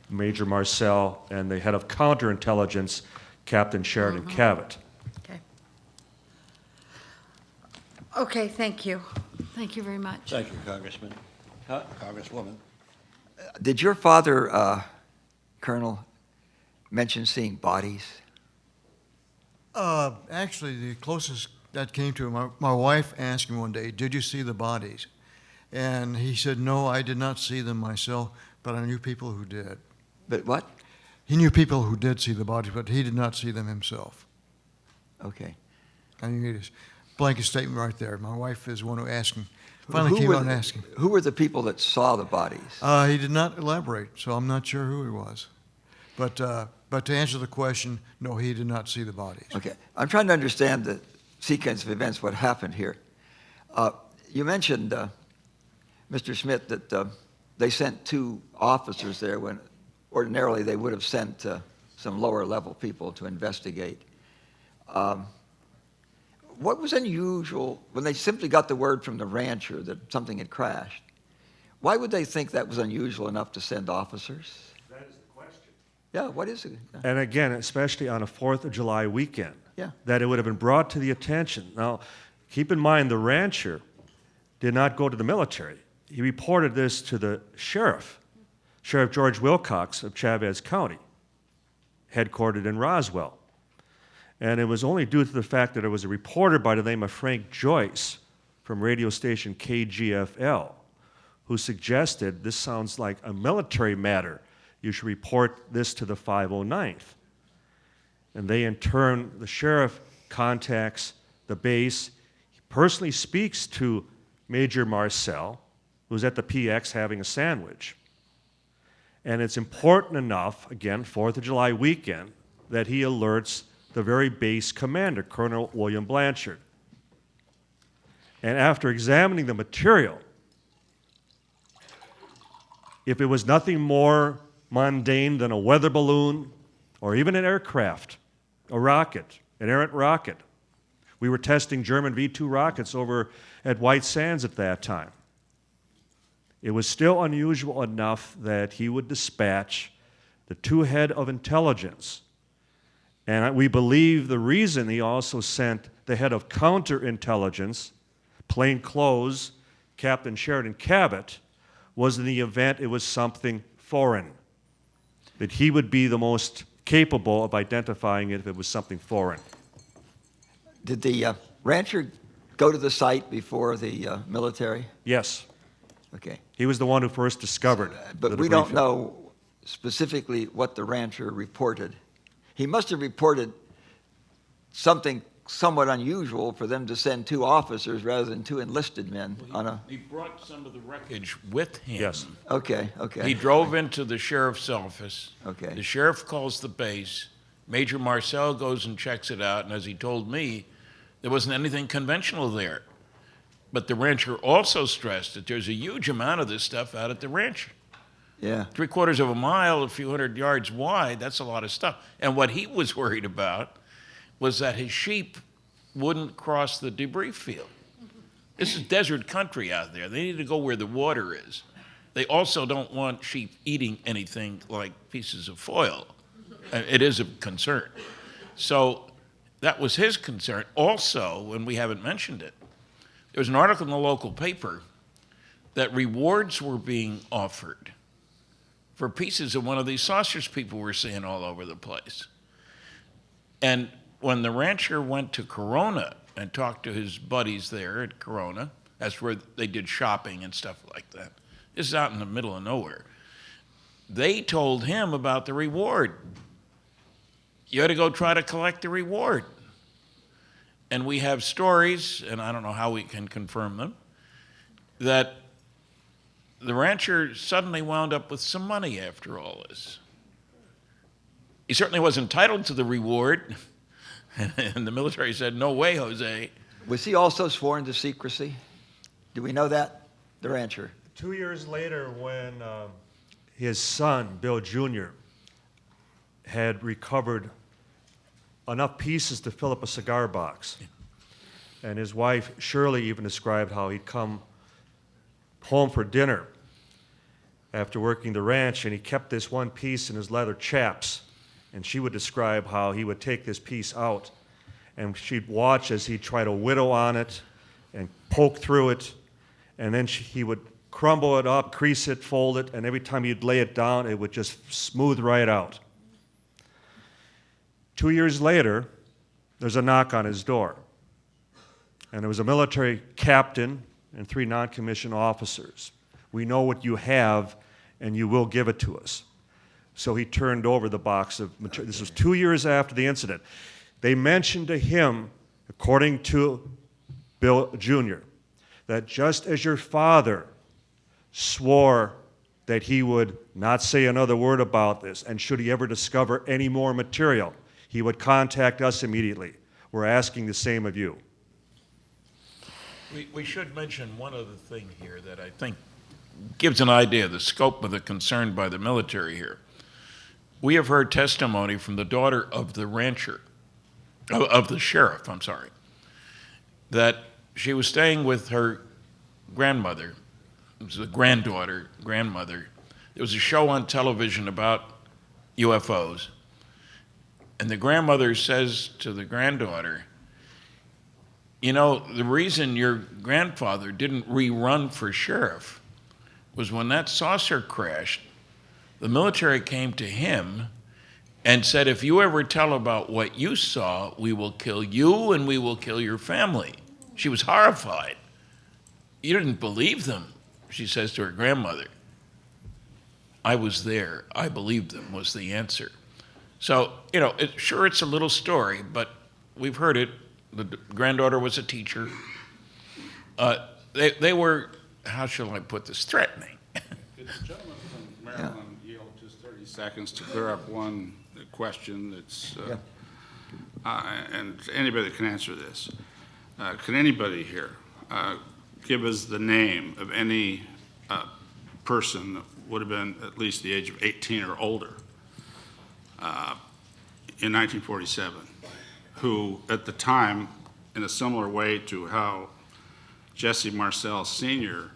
Major Marcel and the head of counterintelligence, Captain Sheridan Cavett. Okay. Okay, thank you. Thank you very much. Thank you, Congressman. Congresswoman. Did your father, Colonel, mention seeing bodies? Actually, the closest that came to him, my wife asked him one day, "Did you see the bodies?" And he said, "No, I did not see them myself, but I knew people who did." But what? He knew people who did see the bodies, but he did not see them himself. Okay. I mean, it is blanket statement right there. My wife is the one who asked him, finally came out and asked him. Who were the people that saw the bodies? He did not elaborate, so I'm not sure who he was. But to answer the question, no, he did not see the bodies. Okay. I'm trying to understand the sequence of events, what happened here. You mentioned, Mr. Schmidt, that they sent 2 officers there when ordinarily they would have sent some lower level people to investigate. What was unusual when they simply got the word from the rancher that something had crashed? Why would they think that was unusual enough to send officers? That is the question. Yeah, what is it? And again, especially on a 4th of July weekend, Yeah. that it would have been brought to the attention. Now, keep in mind, the rancher did not go to the military. He reported this to the sheriff, Sheriff George Wilcox of Chavez County, headquartered in Roswell. And it was only due to the fact that there was a reporter by the name of Frank Joyce from radio station KGFL who suggested this sounds like a military matter. You should report this to the 509th. And they, in turn, the sheriff contacts the base. He personally speaks to Major Marcel, who's at the PX having a sandwich. And it's important enough, again, 4th of July weekend, that he alerts the very base commander, Colonel William Blanchard. And after examining the material, if it was nothing more mundane than a weather balloon or even an aircraft, a rocket, an errant rocket. We were testing German V-2 rockets over at White Sands at that time. It was still unusual enough that he would dispatch the 2 head of intelligence. And we believe the reason he also sent the head of counterintelligence, plain clothes, Captain Sheridan Cabot, was in the event it was something foreign, that he would be the most capable of identifying it if it was something foreign. Did the rancher go to the site before the military? Yes. Okay. He was the one who first discovered But the we debris don't field. know specifically what the rancher reported. He must have reported something somewhat unusual for them to send 2 officers rather than 2 enlisted men on a... He brought some of the wreckage with him. Yes. Okay, okay. He drove into the sheriff's office. Okay. The sheriff calls the base. Major Marcel goes and checks it out, and as he told me, there wasn't anything conventional there. But the rancher also stressed that there's a huge amount of this stuff out at the ranch. Yeah. 3/4 of a mile, a few hundred yards wide, that's a lot of stuff. And what he was worried about was that his sheep wouldn't cross the debris field. This is desert country out there. They need to go where the water is. They also don't want sheep eating anything like pieces of foil. It is a concern. So that was his concern. Also, and we haven't mentioned it, there was an article in the local paper that rewards were being offered for pieces of one of these saucers people were seeing all over the place. And when the rancher went to Corona and talked to his buddies there at Corona, that's where they did shopping and stuff like that. This is out in the middle of nowhere. They told him about the reward. You had to go try to collect the reward. And we have stories, and I don't know how we can confirm them, that the rancher suddenly wound up with some money after all this. He certainly was entitled to the reward, and the military said, no way, Jose. Was he also sworn to secrecy? Do we know that, the rancher? 2 years later, when his son, Bill Jr., had recovered enough pieces to fill up a cigar box, and his wife, Shirley, even described how he'd come home for dinner after working the ranch, and he kept this one piece in his leather chaps, and she would describe how he would take this piece out, and she'd watch as he'd try to whittle on it and poke through it, and then he would crumble it up, crease it, fold it, and every time he'd lay it down, it would just smooth right out. 2 years later, there's a knock on his door, and there was a military captain and 3 non-commissioned officers. We know what you have, and you will give it to us. So he turned over the box of material. This was 2 years after the incident. They mentioned to him, according to Bill Jr., that just as your father swore that he would not say another word about this, and should he ever discover any more material, he would contact us immediately. We're asking the same of you. We should mention one other thing here that I think gives an idea of the scope of the concern by the military here. We have heard testimony from the daughter of the rancher of the sheriff, I'm sorry, that she was staying with her grandmother. It was a grandmother. There was a show on television about UFOs. And the grandmother says to the granddaughter, you know, the reason your grandfather didn't rerun for sheriff was when that saucer crashed, the military came to him and said, if you ever tell about what you saw, we will kill you and we will kill your family. She was horrified. You didn't believe them, she says to her grandmother. I was there. I believed them, was the answer. So, you know, sure, it's a little story, but we've heard it. The granddaughter was a teacher. They were, how shall I put this, threatening. Could the gentleman from Maryland yield just 30 seconds to clear up one question that's, and anybody that can answer this. Can anybody here give us the name of any person that would have been at least the age of 18 or older in 1947, who at the time, in a similar way to how Jesse Marcel Sr.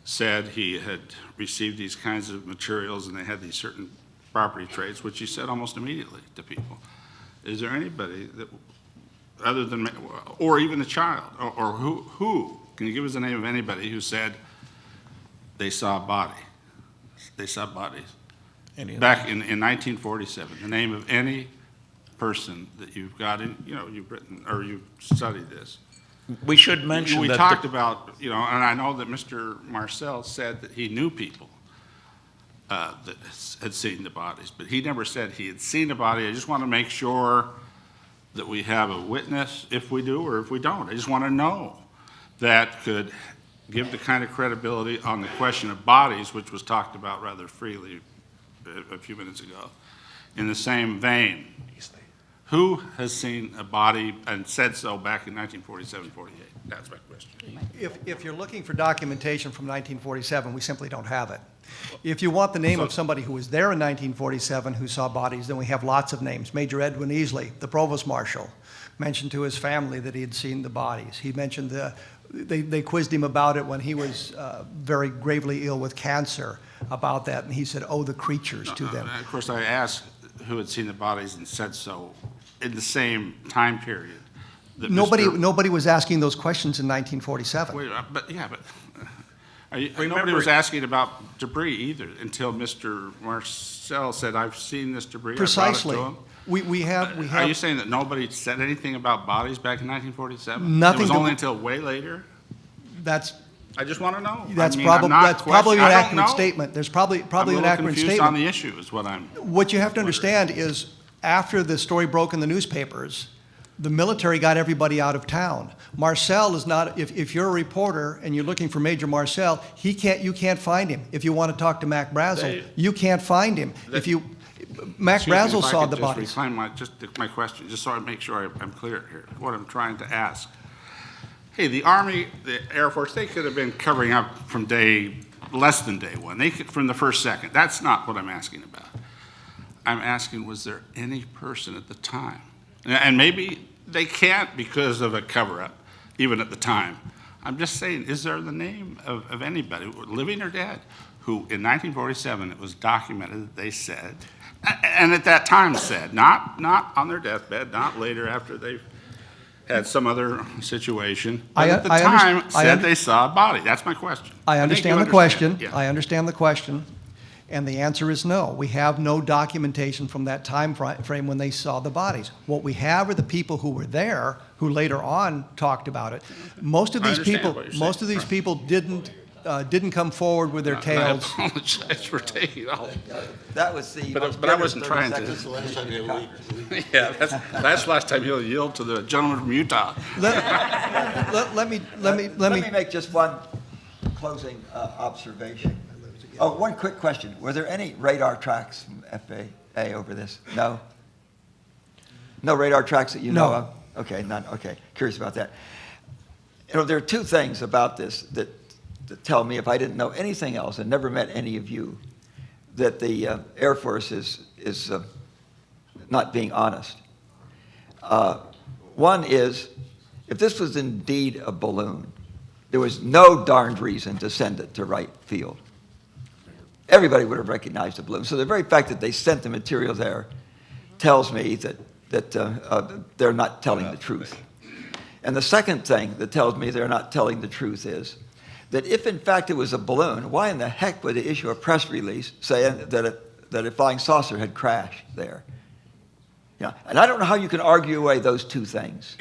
said he had received these kinds of materials and they had these certain property traits, which he said almost immediately to people. Is there anybody that, other than, or even a child, or who, can you give us the name of anybody who said they saw a body? They saw bodies. Back in 1947, the name of any person that you've got in, you know, you've written, or you've studied this. We should mention we that talked about, you know, and I know that Mr. Marcel said that he knew people that had seen the bodies, but he never said he had seen the body. I just want to make sure that we have a witness, if we do or if we don't. I just want to know that could give the kind of credibility on the question of bodies, which was talked about rather freely a few minutes ago. In the same vein, who has seen a body and said so back in 1947-48? That's my question. If you're looking for documentation from 1947, we simply don't have it. If you want the name of somebody who was there in 1947 who saw bodies, then we have lots of names. Major Edwin Easley, the provost marshal, mentioned to his family that he had seen the bodies. He mentioned they quizzed him about it when he was very gravely ill with cancer about that, and he said, oh, the creatures to them. Of course, I asked who had seen the bodies and said so in the same time period. That Nobody was asking those questions in 1947. Wait, nobody was asking about debris either until Mr. Marcel said, I've seen this debris. Precisely. I brought it to him. We have. Are you saying that nobody said anything about bodies back in 1947? Nothing. It was only until way later? I just want to know. That's probably an accurate statement. There's probably an accurate statement. I'm on the issue is what I'm. What you have to understand is after the story broke in the newspapers, the military got everybody out of town. Marcel is not, if you're a reporter and you're looking for Major Marcel, you can't find him. If you want to talk to Mac Brazel, you can't find him. Mac Brazel saw the bodies. Reclaim my question, just so I make sure I'm clear here, what I'm trying to ask. Hey, the Army, the Air Force, they could have been covering up from less than day one. They could, from the first second. That's not what I'm asking about. I'm asking, was there any person at the time? And maybe they can't because of a cover-up, even at the time. I'm just saying, is there the name of anybody, living or dead, who in 1947 it was documented that they said, and at that time said, not on their deathbed, not later after they've had some other situation, but at the time said they saw a body. That's my question. I understand the question. Yeah. I understand the question. And the answer is no. We have no documentation from that time frame when they saw the bodies. What we have are the people who were there, who later on talked about it. Most of these people didn't come forward with their tales. I apologize for taking all. That was the. But I wasn't trying to. Yeah, that's last time he'll yield to the gentleman from Utah. Let me make just one closing observation. Oh, one quick question. Were there any radar tracks from FAA over this? No? No radar tracks that you know of? Okay, none. Okay, curious about that. You know, there are two things about this that tell me, if I didn't know anything else and never met any of you, that the Air Force is not being honest. One is, if this was indeed a balloon, there was no darned reason to send it to Wright Field. Everybody would have recognized the balloon. So the very fact that they sent the material there tells me that they're not telling the truth. And the second thing that tells me they're not telling the truth is that if in fact it was a balloon, why in the heck would they issue a press release saying that a flying saucer had crashed there? And I don't know how you can argue away those two things.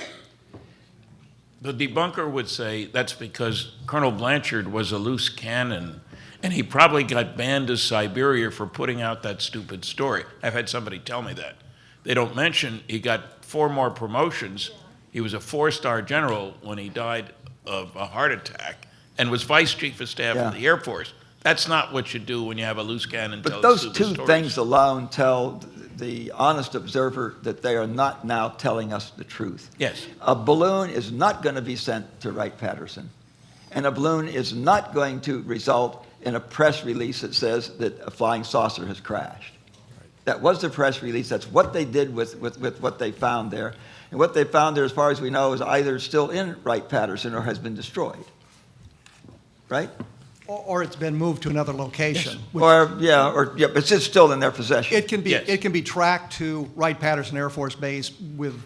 The debunker would say that's because Colonel Blanchard was a loose cannon, and he probably got banned to Siberia for putting out that stupid story. I've had somebody tell me that. They don't mention he got 4 more promotions. He was a 4-star general when he died of a heart attack and was vice chief of staff of the Air Force. That's not what you do when you have a loose cannon tell But stupid those two stories. things alone tell the honest observer that they are not now telling us the truth. Yes. A balloon is not going to be sent to Wright-Patterson, and a balloon is not going to result in a press release that says that a flying saucer has crashed. That was the press release. That's what they did with what they found there. And what they found there, as far as we know, is either still in Wright-Patterson or has been destroyed. Right? Or it's been moved to another location. which- But it's still in their possession. It can be tracked to Wright-Patterson Air Force Base with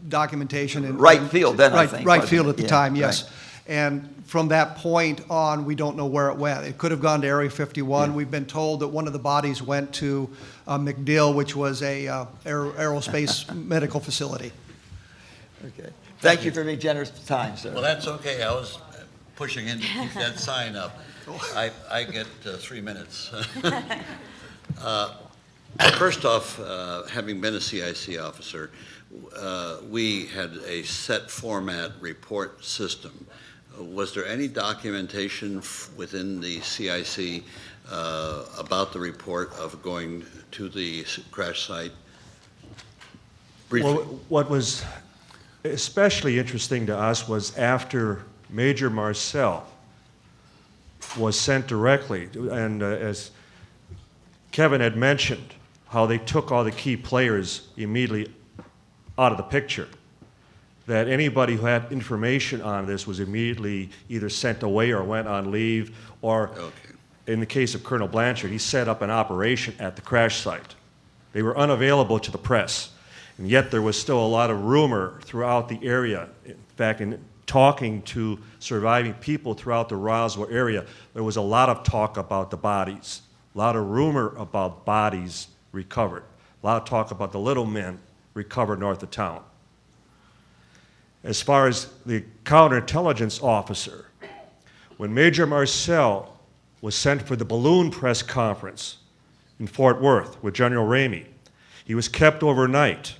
documentation and Wright Field then, I think, Wright wasn't Field it? at the Yeah, time, yes. right. And from that point on, we don't know where it went. It could have gone to Area 51. Yeah. We've been told that one of the bodies went to MacDill, which was a aerospace medical facility. Okay. Thank you for being generous with time, sir. Well, that's okay. I was pushing in to keep that sign up. I get 3 minutes. First off, having been a CIC officer, we had a set format report system. Was there any documentation within the CIC about the report of going to the crash site? Briefly. Well, what was especially interesting to us was after Major Marcel was sent directly, and as Kevin had mentioned, how they took all the key players immediately out of the picture, that anybody who had information on this was immediately either sent away or went on leave, or in the case of Colonel Blanchard, he set up an operation at the crash site. They were unavailable to the press, and yet there was still a lot of rumor throughout the area. In fact, in talking to surviving people throughout the Roswell area, there was a lot of talk about the bodies, a lot of rumor about bodies recovered, a lot of talk about the little men recovered north of town. As far as the counterintelligence officer, when Major Marcel was sent for the balloon press conference in Fort Worth with General Ramey, he was kept overnight.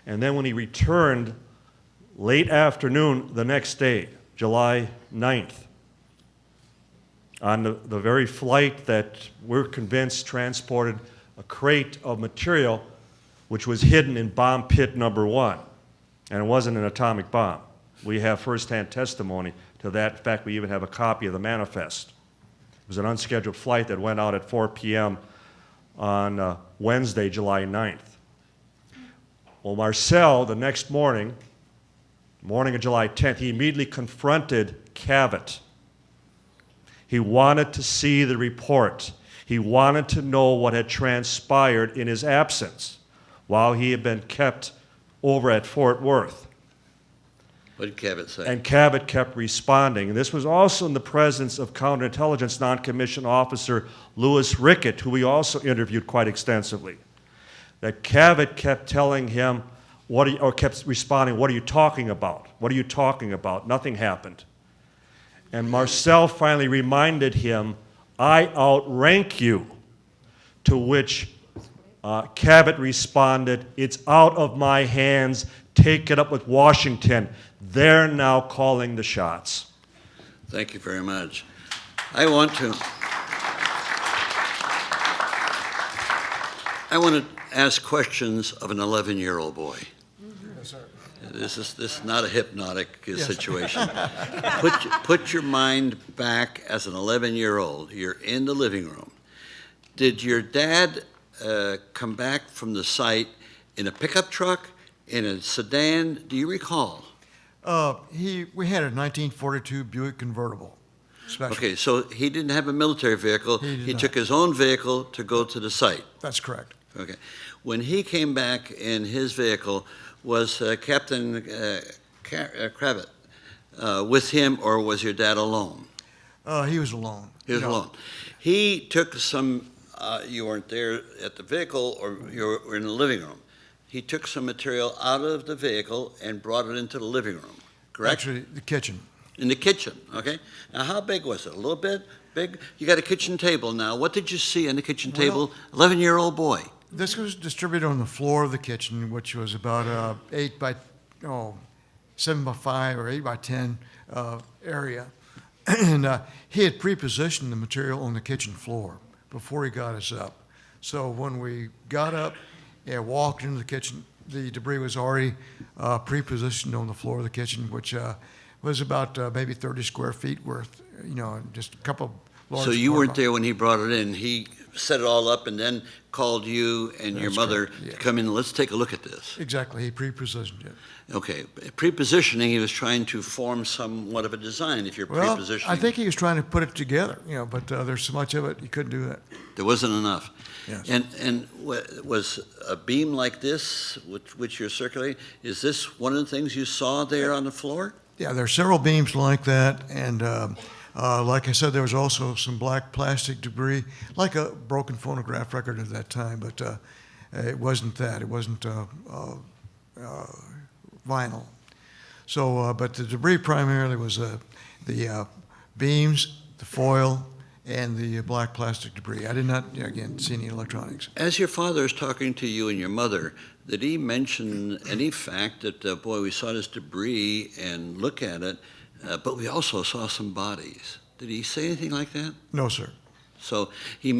And then when he returned late afternoon the next day, July 9th, on the very flight that we're convinced transported a crate of material which was hidden in bomb pit number 1, and it wasn't an atomic bomb. We have firsthand testimony to that. In fact, we even have a copy of the manifest. It was an unscheduled flight that went out at 4 p.m. on Wednesday, July 9th. Well, Marcel, the next morning of July 10th, he immediately confronted Cavett. He wanted to see the report. He wanted to know what had transpired in his absence while he had been kept over at Fort Worth. What did Cavett say? And Cavett kept responding. And this was also in the presence of counterintelligence non-commissioned officer Louis Rickett, who we also interviewed quite extensively. That Cavett kept telling him, kept responding, "What are you talking about? What are you talking about? Nothing happened." And Marcel finally reminded him, "I outrank you," to which Cavett responded, "It's out of my hands. Take it up with Washington. They're now calling the shots." Thank you very much. I want to ask questions of an 11-year-old boy. Yes, sir. This is not a hypnotic situation. Put your mind back as an 11-year-old. You're in the living room. Did your dad come back from the site in a pickup truck, in a sedan, do you recall? We had a 1942 Buick convertible. Special. Okay, so he didn't have a military vehicle. He did took not. his own vehicle to go to the site. That's correct. Okay. When he came back in his vehicle, was Captain Kravitz with him, or was your dad alone? He was alone. He was alone. He took some, you weren't there at the vehicle, or you were in the living room. He took some material out of the vehicle and brought it into the living room, correct? Actually, the kitchen. In the kitchen, okay? Now, how big was it? A little bit? Big? You got a kitchen table now. What did you see on the kitchen table? 11-year-old boy. This was distributed on the floor of the kitchen, which was about 7 by 5 or 8 by 10 area. And he had pre-positioned the material on the kitchen floor before he got us up. So when we got up and walked into the kitchen, the debris was already pre-positioned on the floor of the kitchen, which was about maybe 30 square feet worth, just a couple of large. So you weren't apartments. there when he brought it in. He set it all up and then called you and your That's mother correct, yes. to come in. Let's take a look at this. Exactly, he pre-positioned it. Okay, pre-positioning, he was trying to form somewhat of a design if you're Well, pre-positioning. I think he was trying to put it together, but there's so much of it, he couldn't do that. There wasn't enough. Yes. And was a beam like this, which you're circulating, is this one of the things you saw there on the floor? Yeah, there are several beams like that, and like I said, there was also some black plastic debris, like a broken phonograph record at that time, but it wasn't that. It wasn't vinyl. So, but the debris primarily was the beams, the foil, and the black plastic debris. I did not, again, see any electronics. As your father is talking to you and your mother, did he mention any fact that, boy, we saw this debris and look at it, but we also saw some bodies? Did he say anything like that? No, sir. So he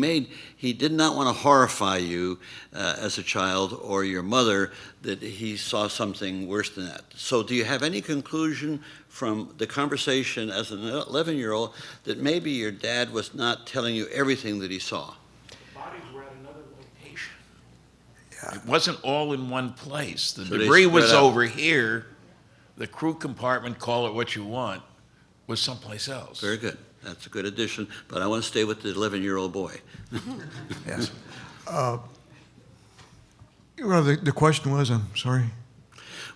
did not want to horrify you as a child or your mother that he saw something worse than that. So do you have any conclusion from the conversation as an 11-year-old that maybe your dad was not telling you everything that he saw? Bodies were at another location. It wasn't all in one place. The So they debris was spread out. over here. The crew compartment, call it what you want, was someplace else. Very good. That's a good addition, but I want to stay with the 11-year-old boy. Yes. Well, the question was, I'm sorry.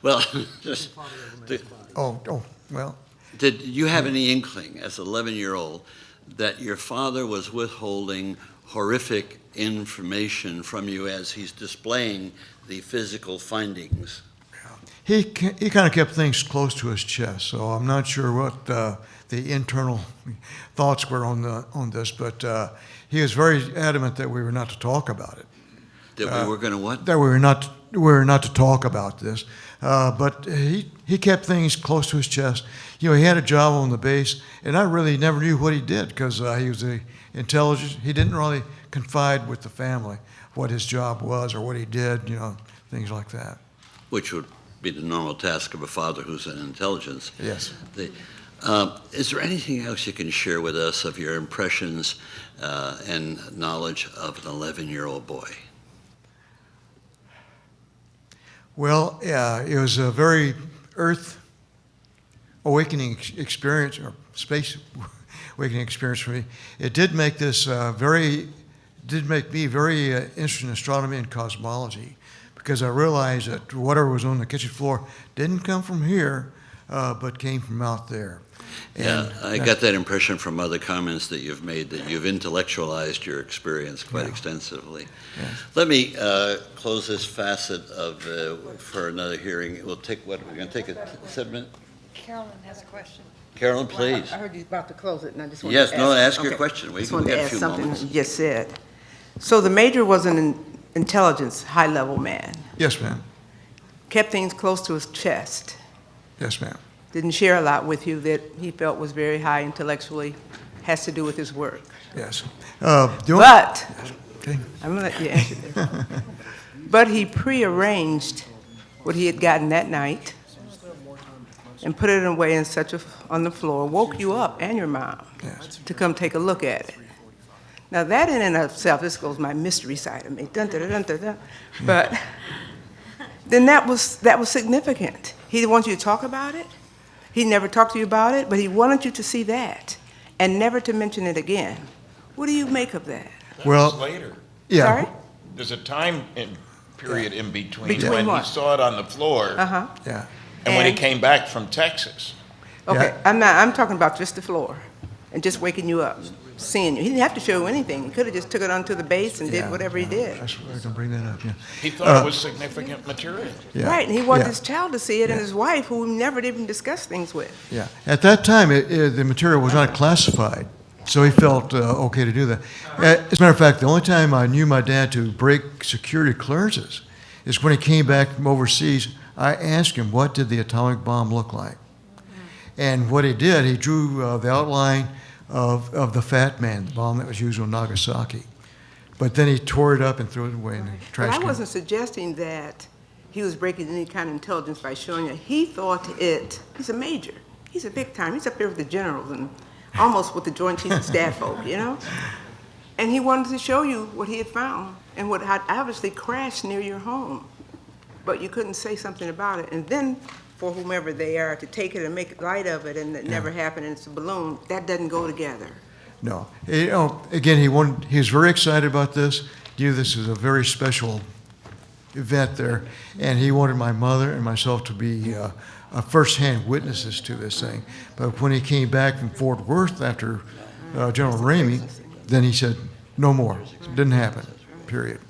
Well, just, Well, did you have any inkling as an 11-year-old that your father was withholding horrific information from you as he's displaying the physical findings? he kind of kept things close to his chest, so I'm not sure what the internal thoughts were on this, but he was very adamant that we were not to talk about it. That we were going to what? That we were not to talk about this. But he kept things close to his chest. He had a job on the base, and I really never knew what he did because he was the intelligence. He didn't really confide with the family what his job was or what he did, things like that. Which would be the normal task of a father who's in intelligence. Yes. Is there anything else you can share with us of your impressions and knowledge of an 11-year-old boy? Well, yeah, it was a very earth awakening experience, or space awakening experience for me. It did make me very interested in astronomy and cosmology, because I realized that whatever was on the kitchen floor didn't come from here, but came from out there. Yeah, I got that impression from other comments that you've made, that you've intellectualized your experience quite extensively. Yes. Let me close this facet for another hearing. We're going to take a 7-minute. Carolyn has a question. Carolyn, please. I heard you about to close it, and I just wanted Yes, to no, ask. ask your question. We Just got wanted to a ask few something moments. you just said. So the major was an intelligence, high-level man. Yes, ma'am. Kept things close to his chest. Yes, ma'am. Didn't share a lot with you that he felt was very high intellectually, has to do with his work. Yes. But, Okay. I'm going to let you answer this. But he prearranged what he had gotten that night and put it away on the floor, woke you up and your mom to come take a look at it. Now that in and of itself, this goes my mystery side of me, dun, dun, dun, dun, dun. But then that was significant. He didn't want you to talk about it. He never talked to you about it, but he wanted you to see that and never to mention it again. What do you make of that? That Well, was later. Yeah. Sorry? There's a time period in between Between when he what? saw it on the floor Uh-huh. Yeah. and when he And- came back from Texas. Okay, Yeah. I'm talking about just the floor and just waking you up, seeing you. He didn't have to show you anything. He could have just took it onto the base and Yeah, did whatever he did. I swear I can bring that up, yeah. He thought it was significant material. Yeah. Right, and he wanted Yeah. his child to see it and Yeah. his wife, who he never even discussed things with. Yeah, at that time, the material was not classified, so he felt okay to do that. As a matter of fact, the only time I knew my dad to break security clearances is when he came back from overseas. I asked him, what did the atomic bomb look like? And what he did, he drew the outline of the Fat Man, the bomb that was used on Nagasaki. But then he tore it up and threw it away in the But trash I can. wasn't suggesting that he was breaking any kind of intelligence by showing it. He thought he's a major. He's a big time. He's up there with the generals and almost with the Joint Chiefs of Staff folk, you know? And he wanted to show you what he had found and what had obviously crashed near your home. But you couldn't say something about it. And then for whomever they are to take it and make light of it and it never happened and it's a balloon, that doesn't go together. No. You know, again, he was very excited about this. He knew this was a very special event there, and he wanted my mother and myself to be first-hand witnesses to this thing. But when he came back from Fort Worth after General Ramey, then he said, no more. It didn't happen, period.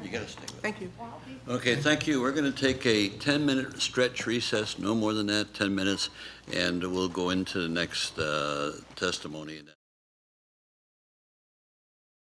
You got to stay with it. Thank you. Okay, thank you. We're going to take a 10-minute stretch recess, no more than that, 10 minutes, and we'll go into the next testimony.